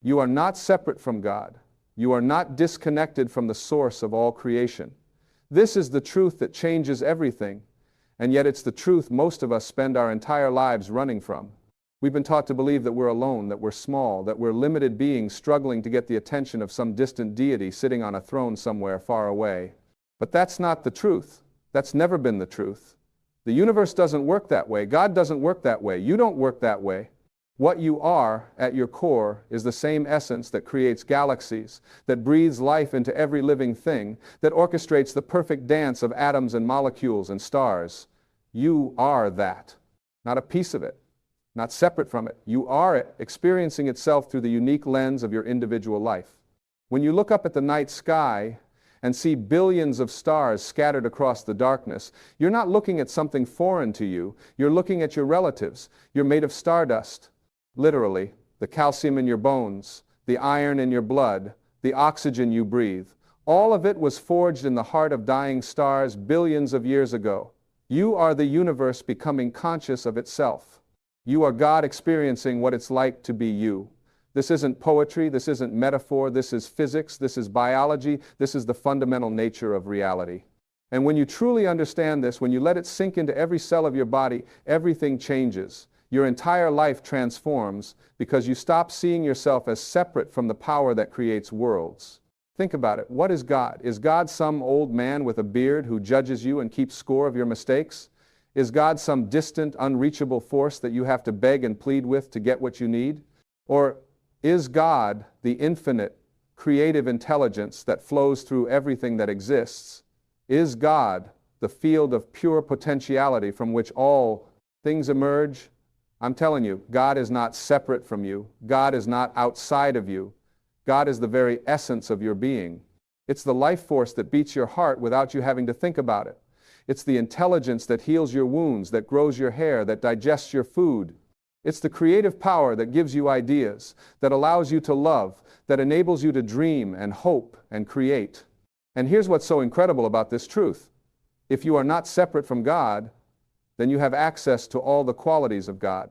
You are not separate from God. You are not disconnected from the source of all creation. This is the truth that changes everything, and yet it's the truth most of us spend our entire lives running from. We've been taught to believe that we're alone, that we're small, that we're limited beings struggling to get the attention of some distant deity sitting on a throne somewhere far away. But that's not the truth. That's never been the truth. The universe doesn't work that way. God doesn't work that way. You don't work that way. What you are, at your core, is the same essence that creates galaxies, that breathes life into every living thing, that orchestrates the perfect dance of atoms and molecules and stars. You are that, not a piece of it, not separate from it. You are it, experiencing itself through the unique lens of your individual life. When you look up at the night sky and see billions of stars scattered across the darkness, you're not looking at something foreign to you. You're looking at your relatives. You're made of stardust. Literally, the calcium in your bones, the iron in your blood, the oxygen you breathe. All of it was forged in the heart of dying stars billions of years ago. You are the universe becoming conscious of itself. You are God experiencing what it's like to be you. This isn't poetry, this isn't metaphor, this is physics, this is biology, this is the fundamental nature of reality. And when you truly understand this, when you let it sink into every cell of your body, everything changes. Your entire life transforms because you stop seeing yourself as separate from the power that creates worlds. Think about it. What is God? Is God some old man with a beard who judges you and keeps score of your mistakes? Is God some distant, unreachable force that you have to beg and plead with to get what you need? Or is God the infinite, creative intelligence that flows through everything that exists? Is God the field of pure potentiality from which all things emerge? I'm telling you, God is not separate from you. God is not outside of you. God is the very essence of your being. It's the life force that beats your heart without you having to think about it. It's the intelligence that heals your wounds, that grows your hair, that digests your food. It's the creative power that gives you ideas, that allows you to love, that enables you to dream and hope and create. And here's what's so incredible about this truth. If you are not separate from God, then you have access to all the qualities of God.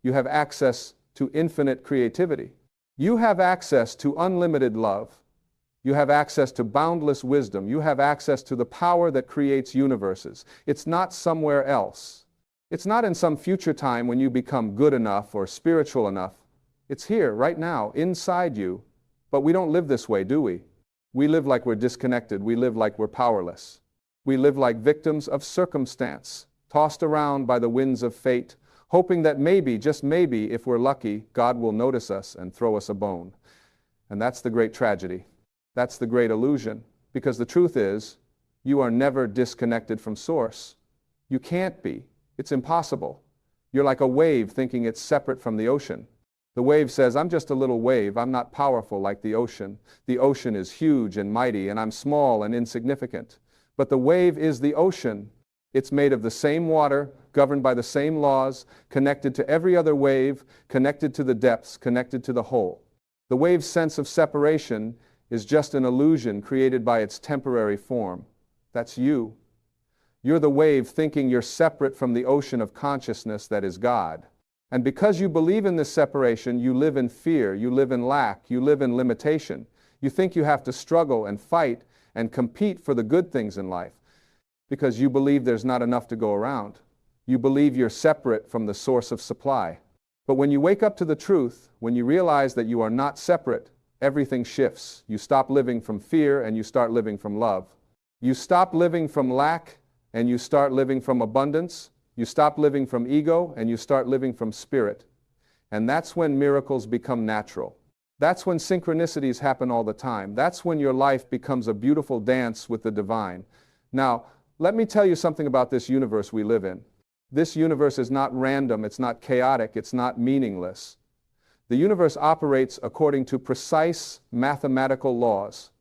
You have access to infinite creativity. You have access to unlimited love. You have access to boundless wisdom. You have access to the power that creates universes. It's not somewhere else. It's not in some future time when you become good enough or spiritual enough. It's here, right now, inside you. But we don't live this way, do we? We live like we're disconnected. We live like we're powerless. We live like victims of circumstance, tossed around by the winds of fate, hoping that maybe, just maybe, if we're lucky, God will notice us and throw us a bone. And that's the great tragedy. That's the great illusion. Because the truth is, you are never disconnected from Source. You can't be. It's impossible. You're like a wave thinking it's separate from the ocean. The wave says, I'm just a little wave. I'm not powerful like the ocean. The ocean is huge and mighty, and I'm small and insignificant. But the wave is the ocean. It's made of the same water, governed by the same laws, connected to every other wave, connected to the depths, connected to the whole. The wave's sense of separation is just an illusion created by its temporary form. That's you. You're the wave thinking you're separate from the ocean of consciousness that is God. And because you believe in this separation, you live in fear, you live in lack, you live in limitation. You think you have to struggle and fight and compete for the good things in life because you believe there's not enough to go around. You believe you're separate from the source of supply. But when you wake up to the truth, when you realize that you are not separate, everything shifts. You stop living from fear and you start living from love. You stop living from lack and you start living from abundance. You stop living from ego and you start living from spirit. And that's when miracles become natural. That's when synchronicities happen all the time. That's when your life becomes a beautiful dance with the divine. Now, let me tell you something about this universe we live in. This universe is not random, it's not chaotic, it's not meaningless. The universe operates according to precise mathematical laws.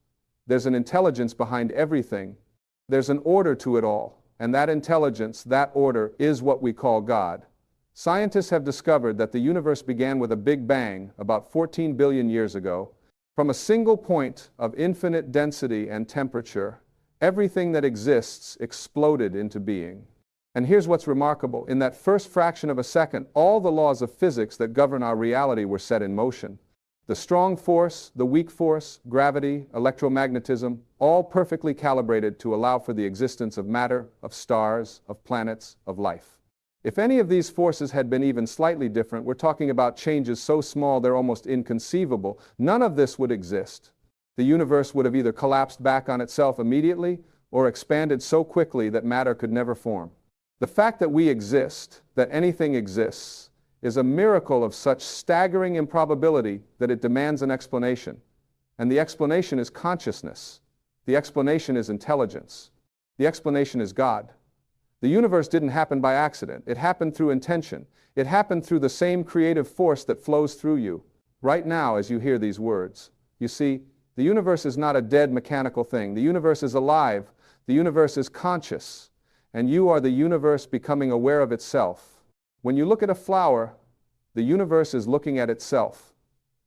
There's an intelligence behind everything. There's an order to it all. And that intelligence, that order, is what we call God. Scientists have discovered that the universe began with a big bang about 14 billion years ago. From a single point of infinite density and temperature, everything that exists exploded into being. And here's what's remarkable. In that first fraction of a second, all the laws of physics that govern our reality were set in motion. The strong force, the weak force, gravity, electromagnetism, all perfectly calibrated to allow for the existence of matter, of stars, of planets, of life. If any of these forces had been even slightly different, we're talking about changes so small they're almost inconceivable, none of this would exist. The universe would have either collapsed back on itself immediately or expanded so quickly that matter could never form. The fact that we exist, that anything exists, is a miracle of such staggering improbability that it demands an explanation. And the explanation is consciousness. The explanation is intelligence. The explanation is God. The universe didn't happen by accident. It happened through intention. It happened through the same creative force that flows through you. Right now, as you hear these words, you see, the universe is not a dead mechanical thing. The universe is alive. The universe is conscious. And you are the universe becoming aware of itself. When you look at a flower, the universe is looking at itself.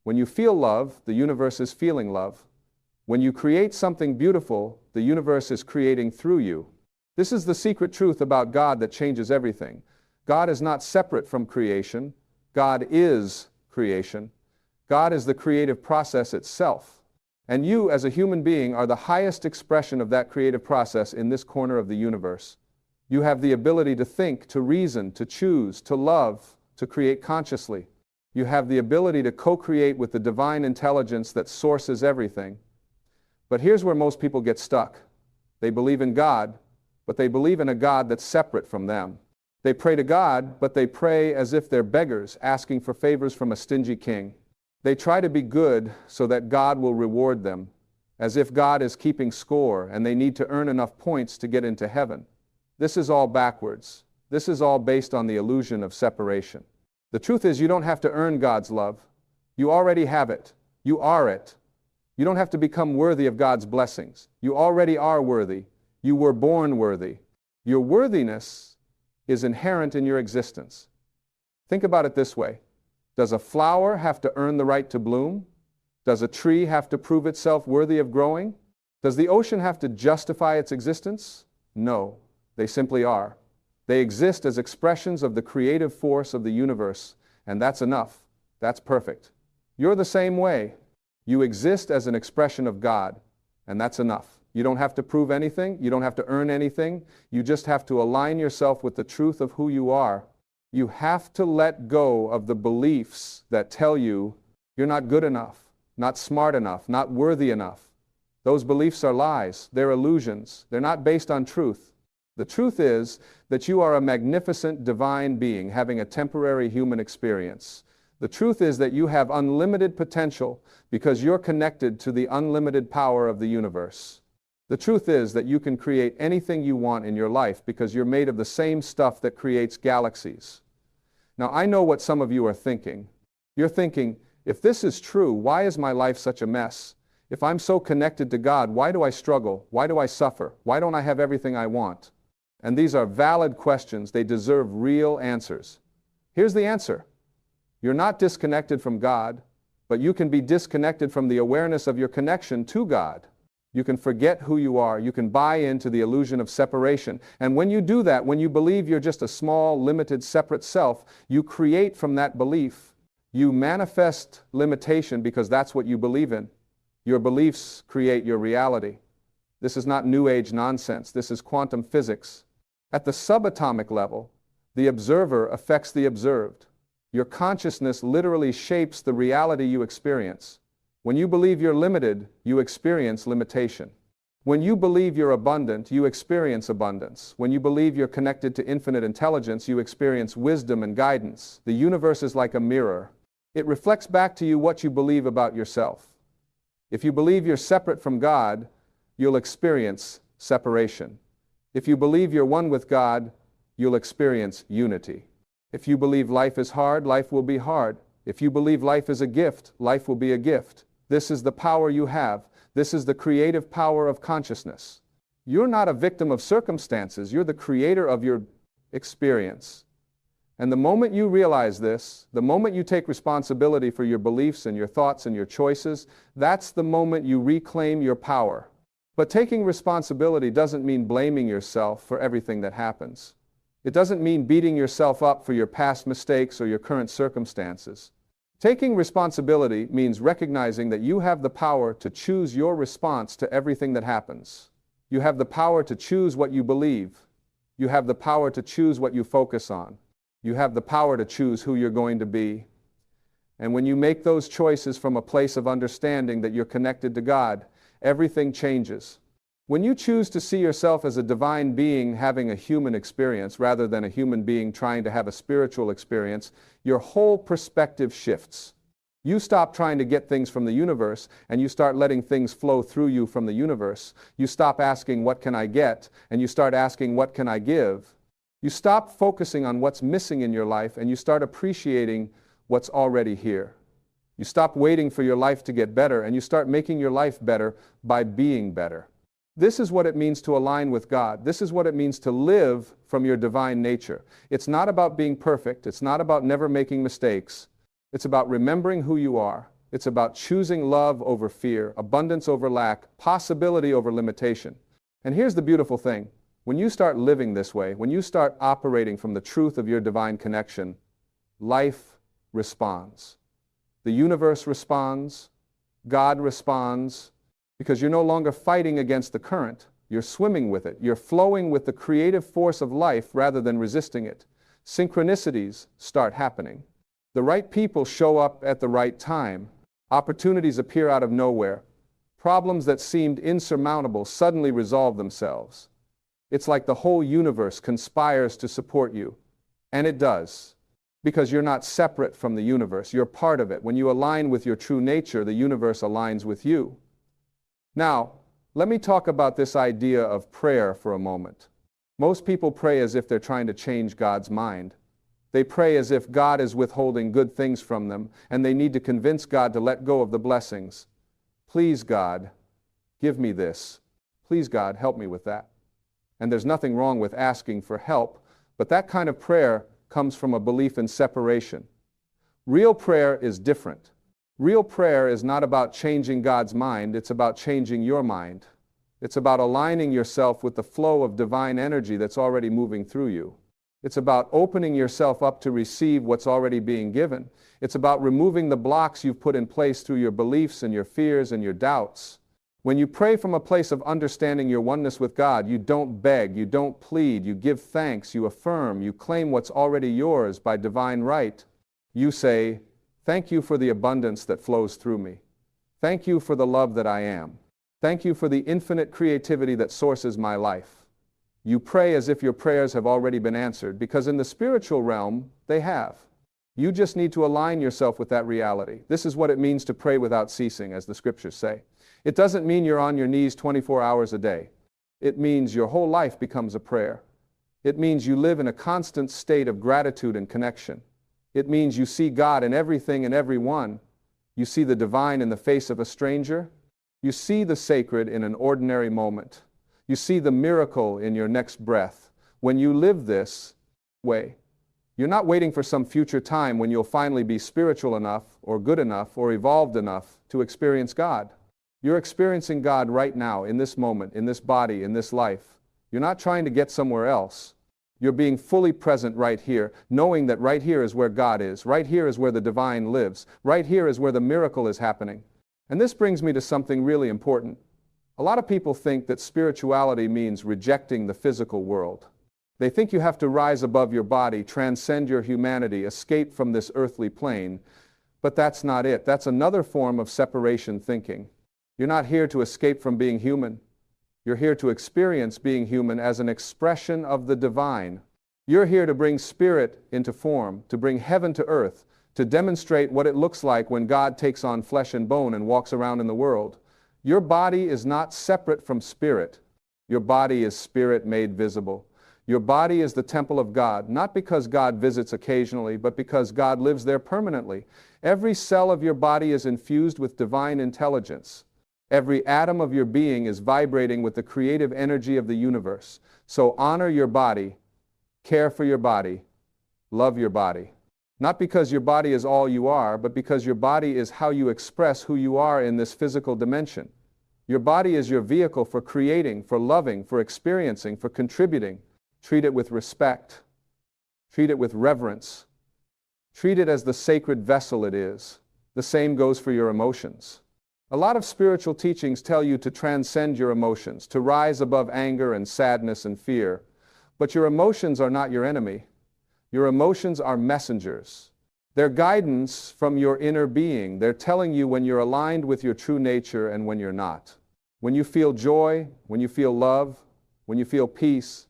When you feel love, the universe is feeling love. When you create something beautiful, the universe is creating through you. This is the secret truth about God that changes everything. God is not separate from creation. God is creation. God is the creative process itself. And you, as a human being, are the highest expression of that creative process in this corner of the universe. You have the ability to think, to reason, to choose, to love, to create consciously. You have the ability to co-create with the divine intelligence that sources everything. But here's where most people get stuck. They believe in God, but they believe in a God that's separate from them. They pray to God, but they pray as if they're beggars asking for favors from a stingy king. They try to be good so that God will reward them, as if God is keeping score and they need to earn enough points to get into heaven. This is all backwards. This is all based on the illusion of separation. The truth is, you don't have to earn God's love. You already have it. You are it. You don't have to become worthy of God's blessings. You already are worthy. You were born worthy. Your worthiness is inherent in your existence. Think about it this way. Does a flower have to earn the right to bloom? Does a tree have to prove itself worthy of growing? Does the ocean have to justify its existence? No. They simply are. They exist as expressions of the creative force of the universe, and that's enough. That's perfect. You're the same way. You exist as an expression of God, and that's enough. You don't have to prove anything. You don't have to earn anything. You just have to align yourself with the truth of who you are. You have to let go of the beliefs that tell you you're not good enough, not smart enough, not worthy enough. Those beliefs are lies. They're illusions. They're not based on truth. The truth is that you are a magnificent divine being having a temporary human experience. The truth is that you have unlimited potential because you're connected to the unlimited power of the universe. The truth is that you can create anything you want in your life because you're made of the same stuff that creates galaxies. Now, I know what some of you are thinking. You're thinking, if this is true, why is my life such a mess? If I'm so connected to God, why do I struggle? Why do I suffer? Why don't I have everything I want? And these are valid questions. They deserve real answers. Here's the answer. You're not disconnected from God, but you can be disconnected from the awareness of your connection to God. You can forget who you are. You can buy into the illusion of separation. And when you do that, when you believe you're just a small, limited, separate self, you create from that belief. You manifest limitation because that's what you believe in. Your beliefs create your reality. This is not New Age nonsense. This is quantum physics. At the subatomic level, the observer affects the observed. Your consciousness literally shapes the reality you experience. When you believe you're limited, you experience limitation. When you believe you're abundant, you experience abundance. When you believe you're connected to infinite intelligence, you experience wisdom and guidance. The universe is like a mirror. It reflects back to you what you believe about yourself. If you believe you're separate from God, you'll experience separation. If you believe you're one with God, you'll experience unity. If you believe life is hard, life will be hard. If you believe life is a gift, life will be a gift. This is the power you have. This is the creative power of consciousness. You're not a victim of circumstances. You're the creator of your experience. And the moment you realize this, the moment you take responsibility for your beliefs and your thoughts and your choices, that's the moment you reclaim your power. But taking responsibility doesn't mean blaming yourself for everything that happens. It doesn't mean beating yourself up for your past mistakes or your current circumstances. Taking responsibility means recognizing that you have the power to choose your response to everything that happens. You have the power to choose what you believe. You have the power to choose what you focus on. You have the power to choose who you're going to be. And when you make those choices from a place of understanding that you're connected to God, everything changes. When you choose to see yourself as a divine being having a human experience rather than a human being trying to have a spiritual experience, your whole perspective shifts. You stop trying to get things from the universe and you start letting things flow through you from the universe. You stop asking, what can I get? And you start asking, what can I give? You stop focusing on what's missing in your life and you start appreciating what's already here. You stop waiting for your life to get better and you start making your life better by being better. This is what it means to align with God. This is what it means to live from your divine nature. It's not about being perfect. It's not about never making mistakes. It's about remembering who you are. It's about choosing love over fear, abundance over lack, possibility over limitation. And here's the beautiful thing. When you start living this way, when you start operating from the truth of your divine connection, life responds. The universe responds. God responds. Because you're no longer fighting against the current. You're swimming with it. You're flowing with the creative force of life rather than resisting it. Synchronicities start happening. The right people show up at the right time. Opportunities appear out of nowhere. Problems that seemed insurmountable suddenly resolve themselves. It's like the whole universe conspires to support you. And it does. Because you're not separate from the universe. You're part of it. When you align with your true nature, the universe aligns with you. Now, let me talk about this idea of prayer for a moment. Most people pray as if they're trying to change God's mind. They pray as if God is withholding good things from them, and they need to convince God to let go of the blessings. Please, God, give me this. Please, God, help me with that. And there's nothing wrong with asking for help, but that kind of prayer comes from a belief in separation. Real prayer is different. Real prayer is not about changing God's mind, it's about changing your mind. It's about aligning yourself with the flow of divine energy that's already moving through you. It's about opening yourself up to receive what's already being given. It's about removing the blocks you've put in place through your beliefs and your fears and your doubts. When you pray from a place of understanding your oneness with God, you don't beg, you don't plead, you give thanks, you affirm, you claim what's already yours by divine right. You say, thank you for the abundance that flows through me. Thank you for the love that I am. Thank you for the infinite creativity that sources my life. You pray as if your prayers have already been answered, because in the spiritual realm, they have. You just need to align yourself with that reality. This is what it means to pray without ceasing, as the scriptures say. It doesn't mean you're on your knees 24 hours a day. It means your whole life becomes a prayer. It means you live in a constant state of gratitude and connection. It means you see God in everything and everyone. You see the divine in the face of a stranger. You see the sacred in an ordinary moment. You see the miracle in your next breath. When you live this way, you're not waiting for some future time when you'll finally be spiritual enough or good enough or evolved enough to experience God. You're experiencing God right now, in this moment, in this body, in this life. You're not trying to get somewhere else. You're being fully present right here, knowing that right here is where God is. Right here is where the divine lives. Right here is where the miracle is happening. And this brings me to something really important. A lot of people think that spirituality means rejecting the physical world. They think you have to rise above your body, transcend your humanity, escape from this earthly plane. But that's not it. That's another form of separation thinking. You're not here to escape from being human. You're here to experience being human as an expression of the divine. You're here to bring spirit into form, to bring heaven to earth, to demonstrate what it looks like when God takes on flesh and bone and walks around in the world. Your body is not separate from spirit. Your body is spirit made visible. Your body is the temple of God, not because God visits occasionally, but because God lives there permanently. Every cell of your body is infused with divine intelligence. Every atom of your being is vibrating with the creative energy of the universe. So honor your body, care for your body, love your body. Not because your body is all you are, but because your body is how you express who you are in this physical dimension. Your body is your vehicle for creating, for loving, for experiencing, for contributing. Treat it with respect. Treat it with reverence. Treat it as the sacred vessel it is. The same goes for your emotions. A lot of spiritual teachings tell you to transcend your emotions, to rise above anger and sadness and fear. But your emotions are not your enemy. Your emotions are messengers. They're guidance from your inner being. They're telling you when you're aligned with your true nature and when you're not. When you feel joy, when you feel love, when you feel peace,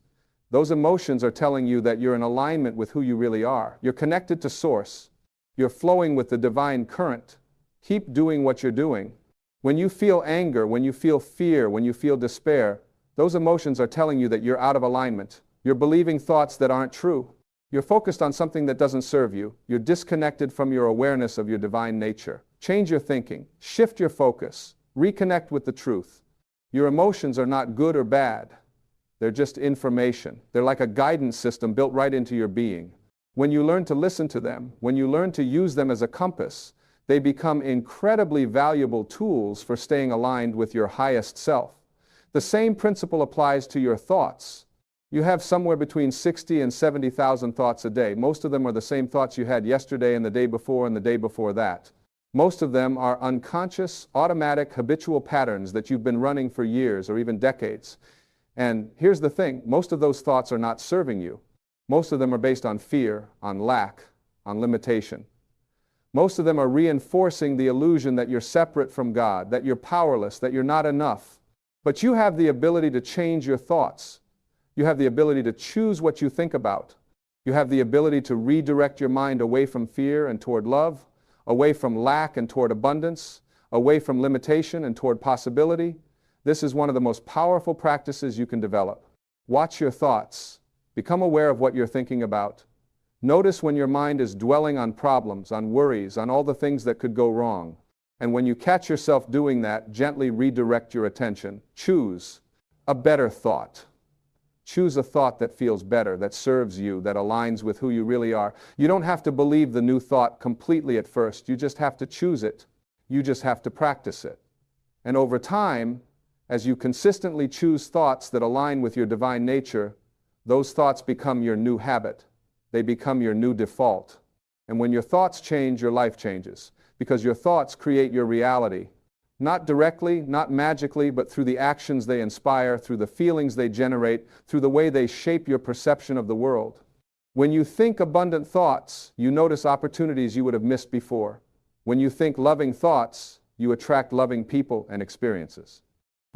those emotions are telling you that you're in alignment with who you really are. You're connected to Source. You're flowing with the divine current. Keep doing what you're doing. When you feel anger, when you feel fear, when you feel despair, those emotions are telling you that you're out of alignment. You're believing thoughts that aren't true. You're focused on something that doesn't serve you. You're disconnected from your awareness of your divine nature. Change your thinking. Shift your focus. Reconnect with the truth. Your emotions are not good or bad. They're just information. They're like a guidance system built right into your being. When you learn to listen to them, when you learn to use them as a compass, they become incredibly valuable tools for staying aligned with your highest self. The same principle applies to your thoughts. You have somewhere between 60 and 70,000 thoughts a day. Most of them are the same thoughts you had yesterday and the day before and the day before that. Most of them are unconscious, automatic, habitual patterns that you've been running for years or even decades. And here's the thing, most of those thoughts are not serving you. Most of them are based on fear, on lack, on limitation. Most of them are reinforcing the illusion that you're separate from God, that you're powerless, that you're not enough. But you have the ability to change your thoughts. You have the ability to choose what you think about. You have the ability to redirect your mind away from fear and toward love, away from lack and toward abundance, away from limitation and toward possibility. This is one of the most powerful practices you can develop. Watch your thoughts. Become aware of what you're thinking about. Notice when your mind is dwelling on problems, on worries, on all the things that could go wrong. And when you catch yourself doing that, gently redirect your attention. Choose a better thought. Choose a thought that feels better, that serves you, that aligns with who you really are. You don't have to believe the new thought completely at first. You just have to choose it. You just have to practice it. And over time, as you consistently choose thoughts that align with your divine nature, those thoughts become your new habit. They become your new default. And when your thoughts change, your life changes. Because your thoughts create your reality. Not directly, not magically, but through the actions they inspire, through the feelings they generate, through the way they shape your perception of the world. When you think abundant thoughts, you notice opportunities you would have missed before. When you think loving thoughts, you attract loving people and experiences.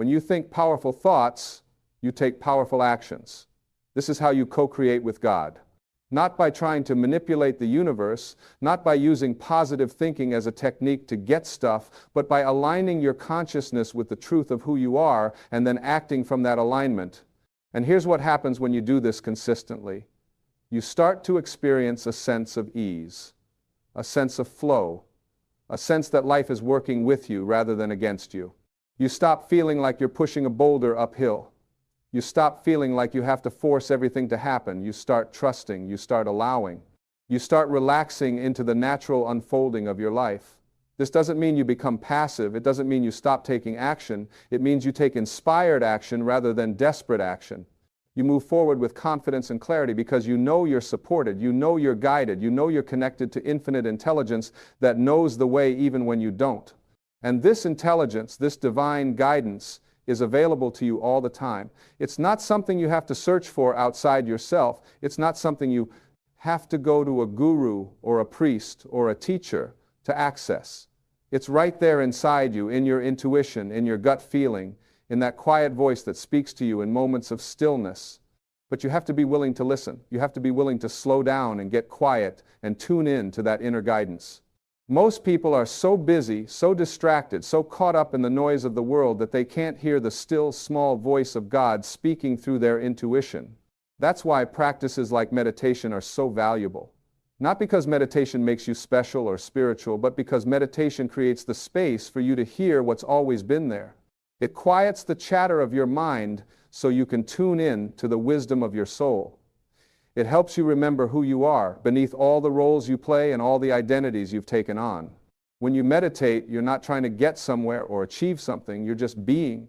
When you think powerful thoughts, you take powerful actions. This is how you co-create with God. Not by trying to manipulate the universe, not by using positive thinking as a technique to get stuff, but by aligning your consciousness with the truth of who you are and then acting from that alignment. And here's what happens when you do this consistently. You start to experience a sense of ease, a sense of flow, a sense that life is working with you rather than against you. You stop feeling like you're pushing a boulder uphill. You stop feeling like you have to force everything to happen. You start trusting. You start allowing. You start relaxing into the natural unfolding of your life. This doesn't mean you become passive. It doesn't mean you stop taking action. It means you take inspired action rather than desperate action. You move forward with confidence and clarity because you know you're supported. You know you're guided. You know you're connected to infinite intelligence that knows the way even when you don't. And this intelligence, this divine guidance, is available to you all the time. It's not something you have to search for outside yourself. It's not something you have to go to a guru or a priest or a teacher to access. It's right there inside you, in your intuition, in your gut feeling, in that quiet voice that speaks to you in moments of stillness. But you have to be willing to listen. You have to be willing to slow down and get quiet and tune in to that inner guidance. Most people are so busy, so distracted, so caught up in the noise of the world that they can't hear the still, small voice of God speaking through their intuition. That's why practices like meditation are so valuable. Not because meditation makes you special or spiritual, but because meditation creates the space for you to hear what's always been there. It quiets the chatter of your mind so you can tune in to the wisdom of your soul. It helps you remember who you are beneath all the roles you play and all the identities you've taken on. When you meditate, you're not trying to get somewhere or achieve something. You're just being.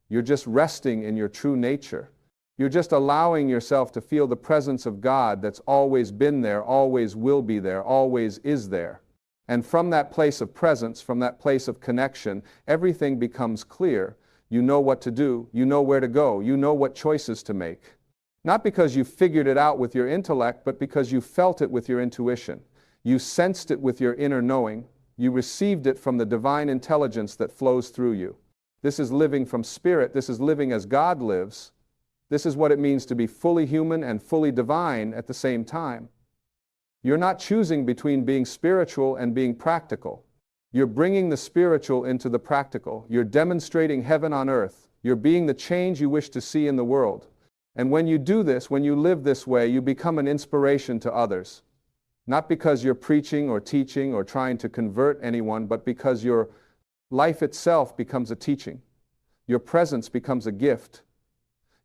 You're just resting in your true nature. You're just allowing yourself to feel the presence of God that's always been there, always will be there, always is there. And from that place of presence, from that place of connection, everything becomes clear. You know what to do, you know where to go, you know what choices to make. Not because you figured it out with your intellect, but because you felt it with your intuition. You sensed it with your inner knowing. You received it from the divine intelligence that flows through you. This is living from spirit. This is living as God lives. This is what it means to be fully human and fully divine at the same time. You're not choosing between being spiritual and being practical. You're bringing the spiritual into the practical. You're demonstrating heaven on earth. You're being the change you wish to see in the world. And when you do this, when you live this way, you become an inspiration to others. Not because you're preaching or teaching or trying to convert anyone, but because your life itself becomes a teaching. Your presence becomes a gift.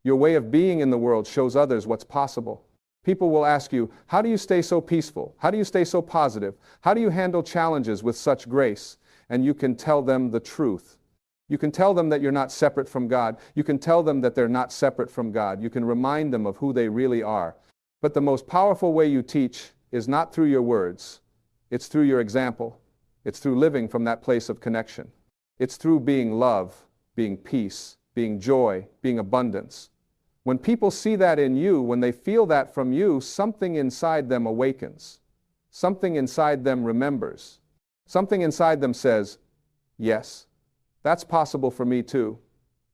Your way of being in the world shows others what's possible. People will ask you, how do you stay so peaceful? How do you stay so positive? How do you handle challenges with such grace? And you can tell them the truth. You can tell them that you're not separate from God. You can tell them that they're not separate from God. You can remind them of who they really are. But the most powerful way you teach is not through your words. It's through your example. It's through living from that place of connection. It's through being love, being peace, being joy, being abundance. When people see that in you, when they feel that from you, something inside them awakens. Something inside them remembers. Something inside them says, yes, that's possible for me too.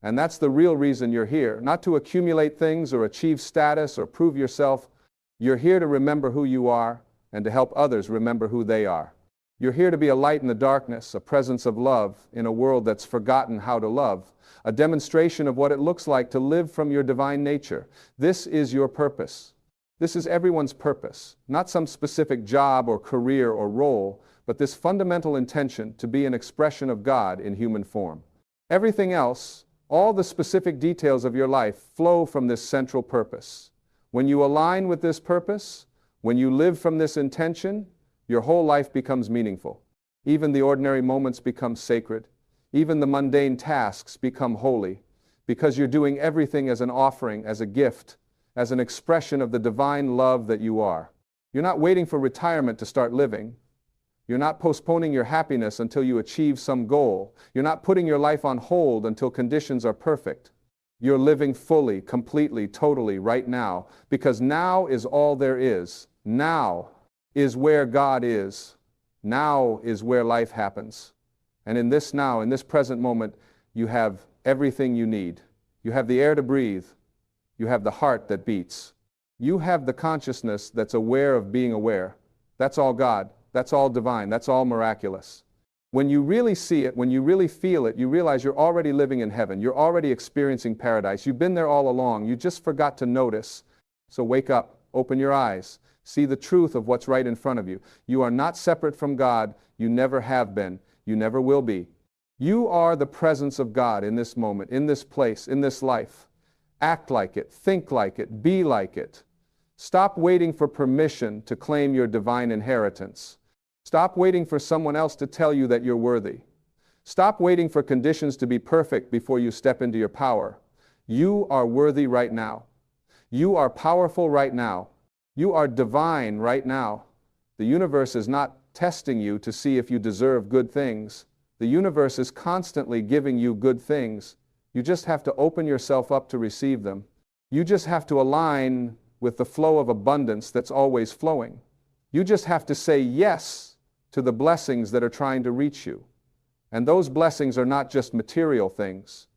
And that's the real reason you're here, not to accumulate things or achieve status or prove yourself. You're here to remember who you are and to help others remember who they are. You're here to be a light in the darkness, a presence of love in a world that's forgotten how to love, a demonstration of what it looks like to live from your divine nature. This is your purpose. This is everyone's purpose, not some specific job or career or role, but this fundamental intention to be an expression of God in human form. Everything else, all the specific details of your life, flow from this central purpose. When you align with this purpose, when you live from this intention, your whole life becomes meaningful. Even the ordinary moments become sacred. Even the mundane tasks become holy, because you're doing everything as an offering, as a gift, as an expression of the divine love that you are. You're not waiting for retirement to start living. You're not postponing your happiness until you achieve some goal. You're not putting your life on hold until conditions are perfect. You're living fully, completely, totally right now, because now is all there is. Now is where God is. Now is where life happens. And in this now, in this present moment, you have everything you need. You have the air to breathe. You have the heart that beats. You have the consciousness that's aware of being aware. That's all God. That's all divine. That's all miraculous. When you really see it, when you really feel it, you realize you're already living in heaven. You're already experiencing paradise. You've been there all along. You just forgot to notice. So wake up, open your eyes, see the truth of what's right in front of you. You are not separate from God. You never have been. You never will be. You are the presence of God in this moment, in this place, in this life. Act like it, think like it, be like it. Stop waiting for permission to claim your divine inheritance. Stop waiting for someone else to tell you that you're worthy. Stop waiting for conditions to be perfect before you step into your power. You are worthy right now. You are powerful right now. You are divine right now. The universe is not testing you to see if you deserve good things. The universe is constantly giving you good things. You just have to open yourself up to receive them. You just have to align with the flow of abundance that's always flowing. You just have to say yes to the blessings that are trying to reach you. And those blessings are not just material things.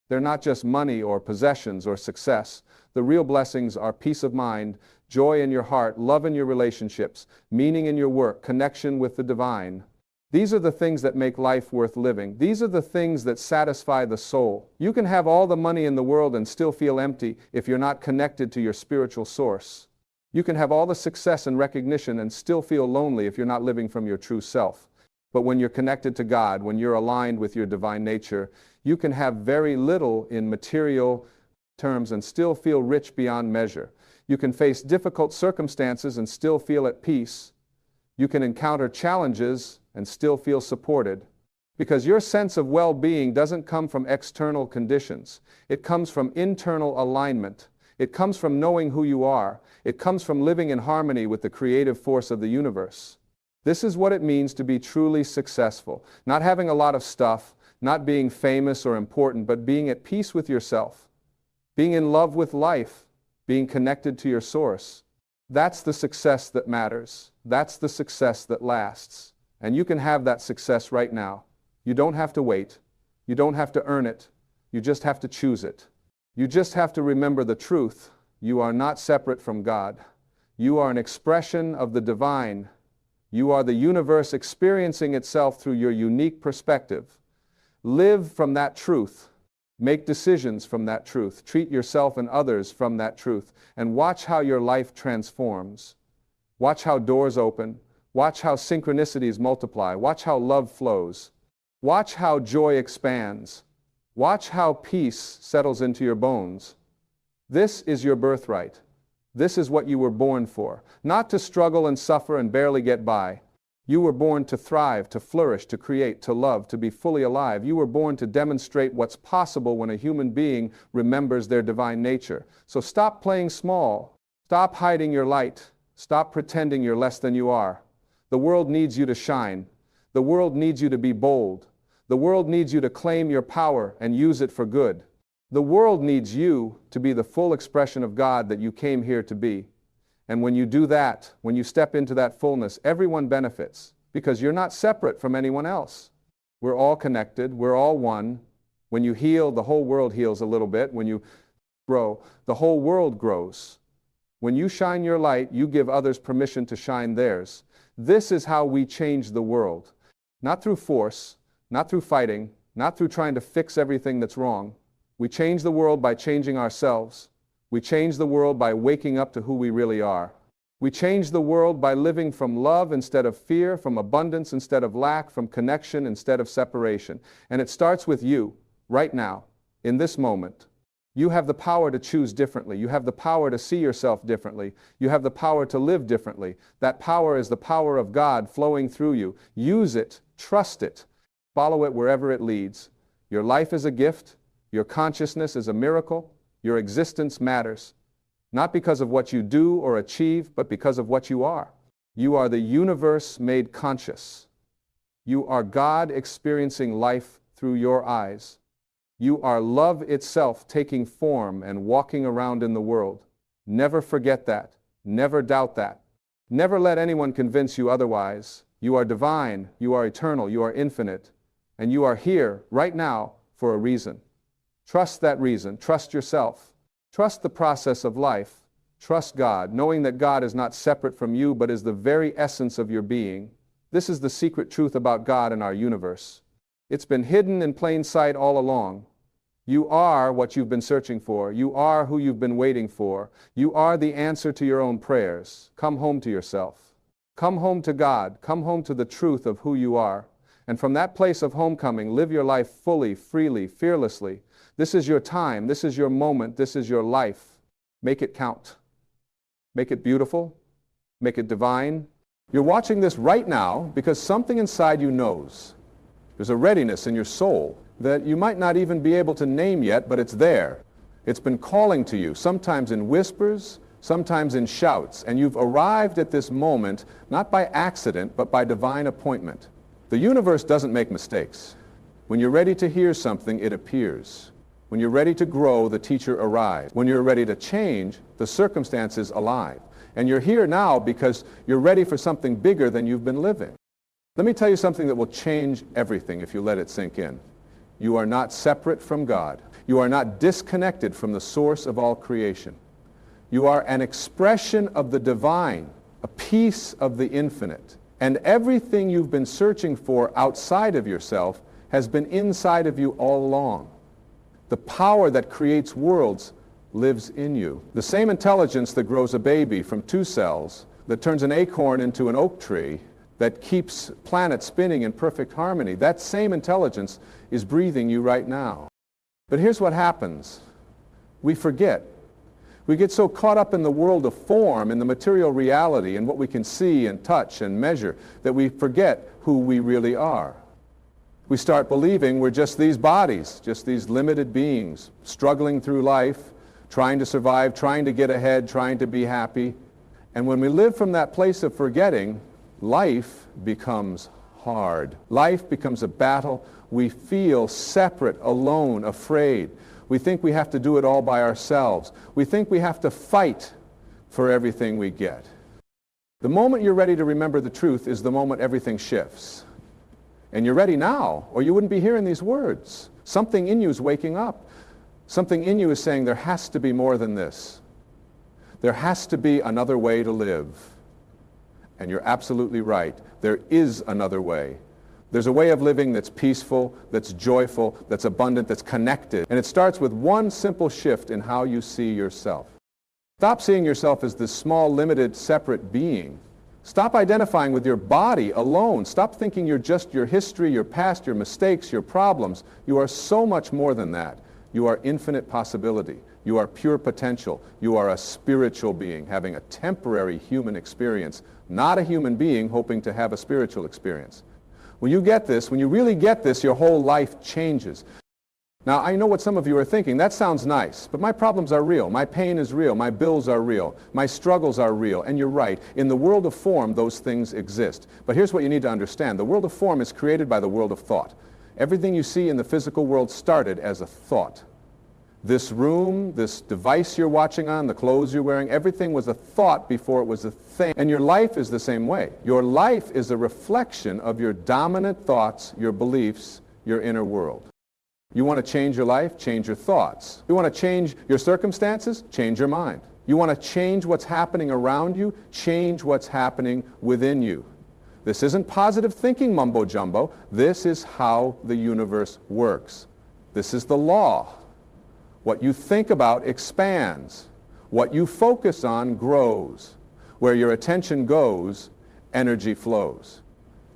They're not just money or possessions or success. The real blessings are peace of mind, joy in your heart, love in your relationships, meaning in your work, connection with the divine. These are the things that make life worth living. These are the things that satisfy the soul. You can have all the money in the world and still feel empty if you're not connected to your spiritual source. You can have all the success and recognition and still feel lonely if you're not living from your true self. But when you're connected to God, when you're aligned with your divine nature, you can have very little in material terms and still feel rich beyond measure. You can face difficult circumstances and still feel at peace. You can encounter challenges and still feel supported. Because your sense of well-being doesn't come from external conditions. It comes from internal alignment. It comes from knowing who you are. It comes from living in harmony with the creative force of the universe. This is what it means to be truly successful. Not having a lot of stuff, not being famous or important, but being at peace with yourself. Being in love with life, being connected to your source. That's the success that matters. That's the success that lasts. And you can have that success right now. You don't have to wait. You don't have to earn it. You just have to choose it. You just have to remember the truth. You are not separate from God. You are an expression of the divine. You are the universe experiencing itself through your unique perspective. Live from that truth. Make decisions from that truth. Treat yourself and others from that truth. And watch how your life transforms. Watch how doors open. Watch how synchronicities multiply. Watch how love flows. Watch how joy expands. Watch how peace settles into your bones. This is your birthright. This is what you were born for. Not to struggle and suffer and barely get by. You were born to thrive, to flourish, to create, to love, to be fully alive. You were born to demonstrate what's possible when a human being remembers their divine nature. So stop playing small. Stop hiding your light. Stop pretending you're less than you are. The world needs you to shine. The world needs you to be bold. The world needs you to claim your power and use it for good. The world needs you to be the full expression of God that you came here to be. And when you do that, when you step into that fullness, everyone benefits because you're not separate from anyone else. We're all connected. We're all one. When you heal, the whole world heals a little bit. When you grow, the whole world grows. When you shine your light, you give others permission to shine theirs. This is how we change the world. Not through force, not through fighting, not through trying to fix everything that's wrong. We change the world by changing ourselves. We change the world by waking up to who we really are. We change the world by living from love instead of fear, from abundance instead of lack, from connection instead of separation. And it starts with you, right now, in this moment. You have the power to choose differently. You have the power to see yourself differently. You have the power to live differently. That power is the power of God flowing through you. Use it. Trust it. Follow it wherever it leads. Your life is a gift. Your consciousness is a miracle. Your existence matters. Not because of what you do or achieve, but because of what you are. You are the universe made conscious. You are God experiencing life through your eyes. You are love itself taking form and walking around in the world. Never forget that. Never doubt that. Never let anyone convince you otherwise. You are divine. You are eternal. You are infinite. And you are here right now for a reason. Trust that reason. Trust yourself. Trust the process of life. Trust God, knowing that God is not separate from you, but is the very essence of your being. This is the secret truth about God and our universe. It's been hidden in plain sight all along. You are what you've been searching for. You are who you've been waiting for. You are the answer to your own prayers. Come home to yourself. Come home to God. Come home to the truth of who you are. And from that place of homecoming, live your life fully, freely, fearlessly. This is your time. This is your moment. This is your life. Make it count. Make it beautiful. Make it divine. You're watching this right now because something inside you knows. There's a readiness in your soul that you might not even be able to name yet, but it's there. It's been calling to you, sometimes in whispers, sometimes in shouts, and you've arrived at this moment not by accident, but by divine appointment. The universe doesn't make mistakes. When you're ready to hear something, it appears. When you're ready to grow, the teacher arrives. When you're ready to change, the circumstance is alive. And you're here now because you're ready for something bigger than you've been living. Let me tell you something that will change everything if you let it sink in. You are not separate from God. You are not disconnected from the source of all creation. You are an expression of the divine, a piece of the infinite. And everything you've been searching for outside of yourself has been inside of you all along. The power that creates worlds lives in you. The same intelligence that grows a baby from 2 cells, that turns an acorn into an oak tree, that keeps planets spinning in perfect harmony, that same intelligence is breathing you right now. But here's what happens. We forget. We get so caught up in the world of form, in the material reality, and what we can see and touch and measure, that we forget who we really are. We start believing we're just these bodies, just these limited beings, struggling through life, trying to survive, trying to get ahead, trying to be happy. And when we live from that place of forgetting, life becomes hard. Life becomes a battle. We feel separate, alone, afraid. We think we have to do it all by ourselves. We think we have to fight for everything we get. The moment you're ready to remember the truth is the moment everything shifts. And you're ready now, or you wouldn't be hearing these words. Something in you is waking up. Something in you is saying there has to be more than this. There has to be another way to live. And you're absolutely right. There is another way. There's a way of living that's peaceful, that's joyful, that's abundant, that's connected. And it starts with one simple shift in how you see yourself. Stop seeing yourself as this small, limited, separate being. Stop identifying with your body alone. Stop thinking you're just your history, your past, your mistakes, your problems. You are so much more than that. You are infinite possibility. You are pure potential. You are a spiritual being having a temporary human experience, not a human being hoping to have a spiritual experience. When you get this, when you really get this, your whole life changes. Now, I know what some of you are thinking. That sounds nice, but my problems are real. My pain is real. My bills are real. My struggles are real. And you're right. In the world of form, those things exist. But here's what you need to understand. The world of form is created by the world of thought. Everything you see in the physical world started as a thought. This room, this device you're watching on, the clothes you're wearing, everything was a thought before it was a thing. And your life is the same way. Your life is a reflection of your dominant thoughts, your beliefs, your inner world. You want to change your life? Change your thoughts. You want to change your circumstances? Change your mind. You want to change what's happening around you? Change what's happening within you. This isn't positive thinking mumbo jumbo. This is how the universe works. This is the law. What you think about expands. What you focus on grows. Where your attention goes, energy flows.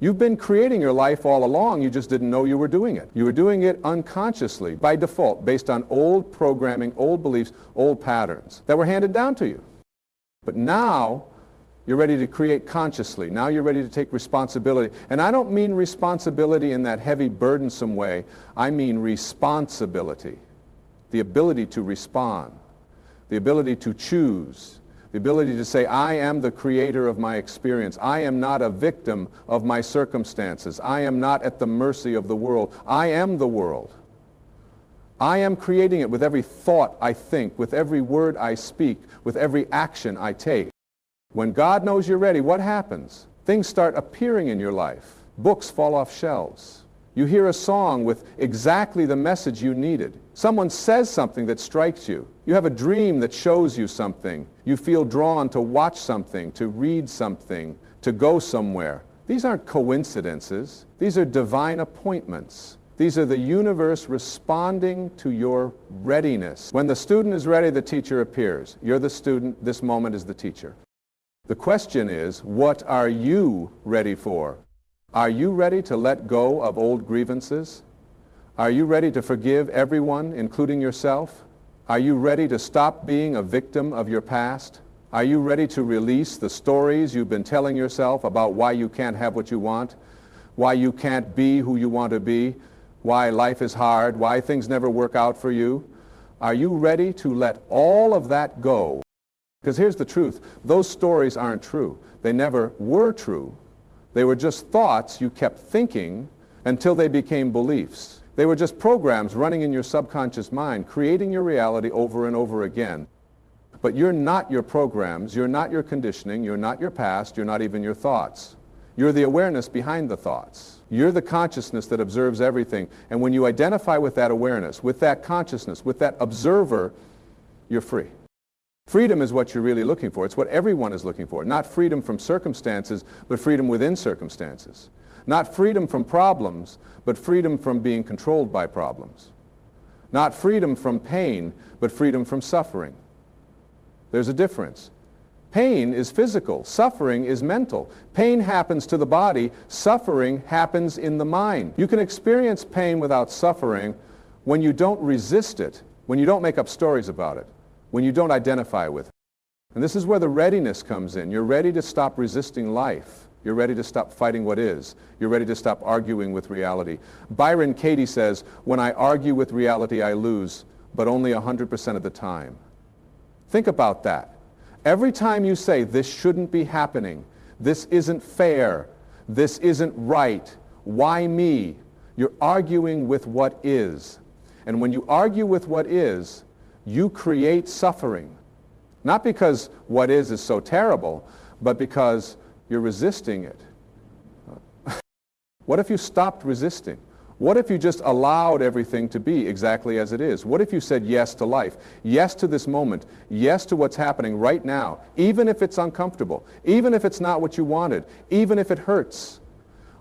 You've been creating your life all along, you just didn't know you were doing it. You were doing it unconsciously, by default, based on old programming, old beliefs, old patterns that were handed down to you. But now, you're ready to create consciously. Now you're ready to take responsibility. And I don't mean responsibility in that heavy, burdensome way. I mean responsibility. The ability to respond. The ability to choose. The ability to say, I am the creator of my experience. I am not a victim of my circumstances. I am not at the mercy of the world. I am the world. I am creating it with every thought I think, with every word I speak, with every action I take. When God knows you're ready, what happens? Things start appearing in your life. Books fall off shelves. You hear a song with exactly the message you needed. Someone says something that strikes you. You have a dream that shows you something. You feel drawn to watch something, to read something, to go somewhere. These aren't coincidences. These are divine appointments. These are the universe responding to your readiness. When the student is ready, the teacher appears. You're the student. This moment is the teacher. The question is, what are you ready for? Are you ready to let go of old grievances? Are you ready to forgive everyone, including yourself? Are you ready to stop being a victim of your past? Are you ready to release the stories you've been telling yourself about why you can't have what you want, why you can't be who you want to be, why life is hard, why things never work out for you? Are you ready to let all of that go? Because here's the truth. Those stories aren't true. They never were true. They were just thoughts you kept thinking until they became beliefs. They were just programs running in your subconscious mind, creating your reality over and over again. But you're not your programs, you're not your conditioning, you're not your past, you're not even your thoughts. You're the awareness behind the thoughts. You're the consciousness that observes everything. And when you identify with that awareness, with that consciousness, with that observer, you're free. Freedom is what you're really looking for. It's what everyone is looking for. Not freedom from circumstances, but freedom within circumstances. Not freedom from problems, but freedom from being controlled by problems. Not freedom from pain, but freedom from suffering. There's a difference. Pain is physical. Suffering is mental. Pain happens to the body. Suffering happens in the mind. You can experience pain without suffering when you don't resist it, when you don't make up stories about it, when you don't identify with it. And this is where the readiness comes in. You're ready to stop resisting life. You're ready to stop fighting what is. You're ready to stop arguing with reality. Byron Katie says, when I argue with reality, I lose, but only 100% of the time. Think about that. Every time you say, this shouldn't be happening, this isn't fair, this isn't right, why me? You're arguing with what is. And when you argue with what is, you create suffering. Not because what is so terrible, but because you're resisting it. What if you stopped resisting? What if you just allowed everything to be exactly as it is? What if you said yes to life, yes to this moment, yes to what's happening right now, even if it's uncomfortable, even if it's not what you wanted, even if it hurts?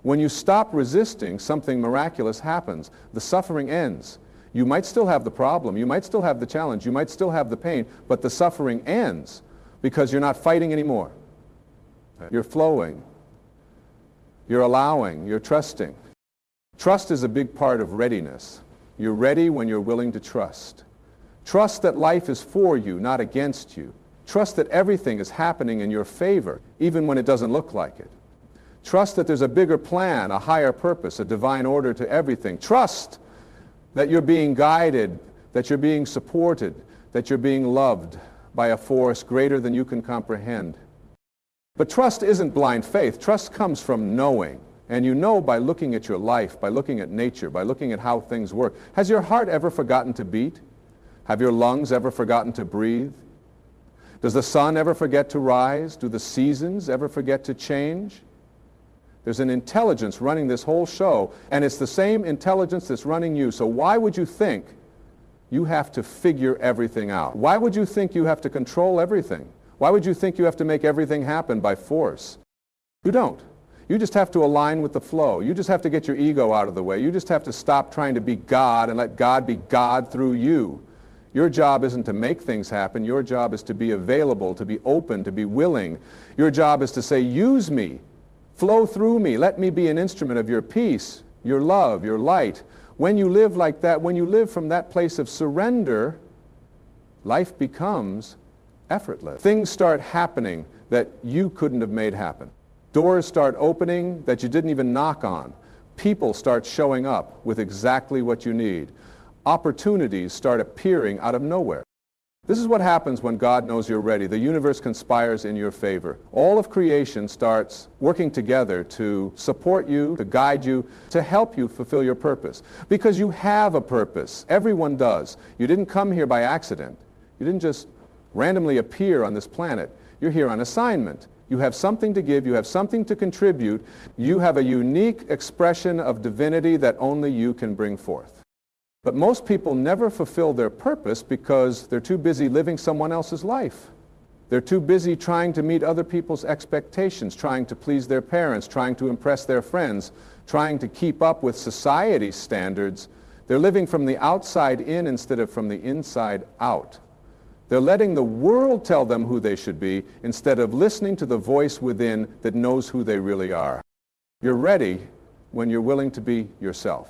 When you stop resisting, something miraculous happens. The suffering ends. You might still have the problem, you might still have the challenge, you might still have the pain, but the suffering ends because you're not fighting anymore. You're flowing. You're allowing. You're trusting. Trust is a big part of readiness. You're ready when you're willing to trust. Trust that life is for you, not against you. Trust that everything is happening in your favor, even when it doesn't look like it. Trust that there's a bigger plan, a higher purpose, a divine order to everything. Trust that you're being guided, that you're being supported, that you're being loved by a force greater than you can comprehend. But trust isn't blind faith. Trust comes from knowing. And you know by looking at your life, by looking at nature, by looking at how things work. Has your heart ever forgotten to beat? Have your lungs ever forgotten to breathe? Does the sun ever forget to rise? Do the seasons ever forget to change? There's an intelligence running this whole show, and it's the same intelligence that's running you. So why would you think you have to figure everything out? Why would you think you have to control everything? Why would you think you have to make everything happen by force? You don't. You just have to align with the flow. You just have to get your ego out of the way. You just have to stop trying to be God and let God be God through you. Your job isn't to make things happen. Your job is to be available, to be open, to be willing. Your job is to say, use me, flow through me, let me be an instrument of your peace, your love, your light. When you live like that, when you live from that place of surrender, life becomes effortless. Things start happening that you couldn't have made happen. Doors start opening that you didn't even knock on. People start showing up with exactly what you need. Opportunities start appearing out of nowhere. This is what happens when God knows you're ready. The universe conspires in your favor. All of creation starts working together to support you, to guide you, to help you fulfill your purpose. Because you have a purpose. Everyone does. You didn't come here by accident. You didn't just randomly appear on this planet. You're here on assignment. You have something to give. You have something to contribute. You have a unique expression of divinity that only you can bring forth. But most people never fulfill their purpose because they're too busy living someone else's life. They're too busy trying to meet other people's expectations, trying to please their parents, trying to impress their friends, trying to keep up with society's standards. They're living from the outside in instead of from the inside out. They're letting the world tell them who they should be instead of listening to the voice within that knows who they really are. You're ready when you're willing to be yourself.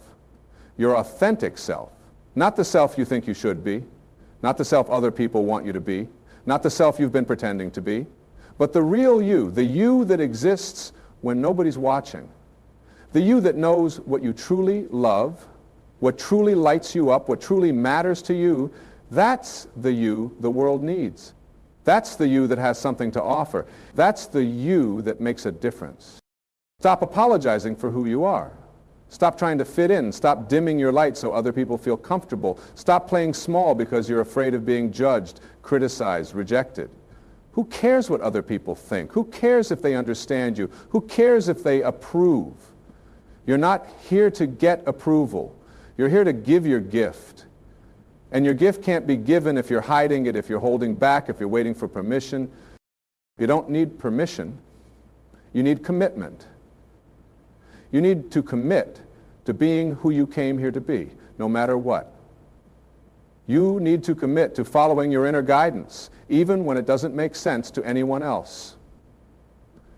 Your authentic self. Not the self you think you should be. Not the self other people want you to be. Not the self you've been pretending to be. But the real you. The you that exists when nobody's watching. The you that knows what you truly love, what truly lights you up, what truly matters to you. That's the you the world needs. That's the you that has something to offer. That's the you that makes a difference. Stop apologizing for who you are. Stop trying to fit in. Stop dimming your light so other people feel comfortable. Stop playing small because you're afraid of being judged, criticized, rejected. Who cares what other people think? Who cares if they understand you? Who cares if they approve? You're not here to get approval. You're here to give your gift. And your gift can't be given if you're hiding it, if you're holding back, if you're waiting for permission. You don't need permission. You need commitment. You need to commit to being who you came here to be, no matter what. You need to commit to following your inner guidance, even when it doesn't make sense to anyone else.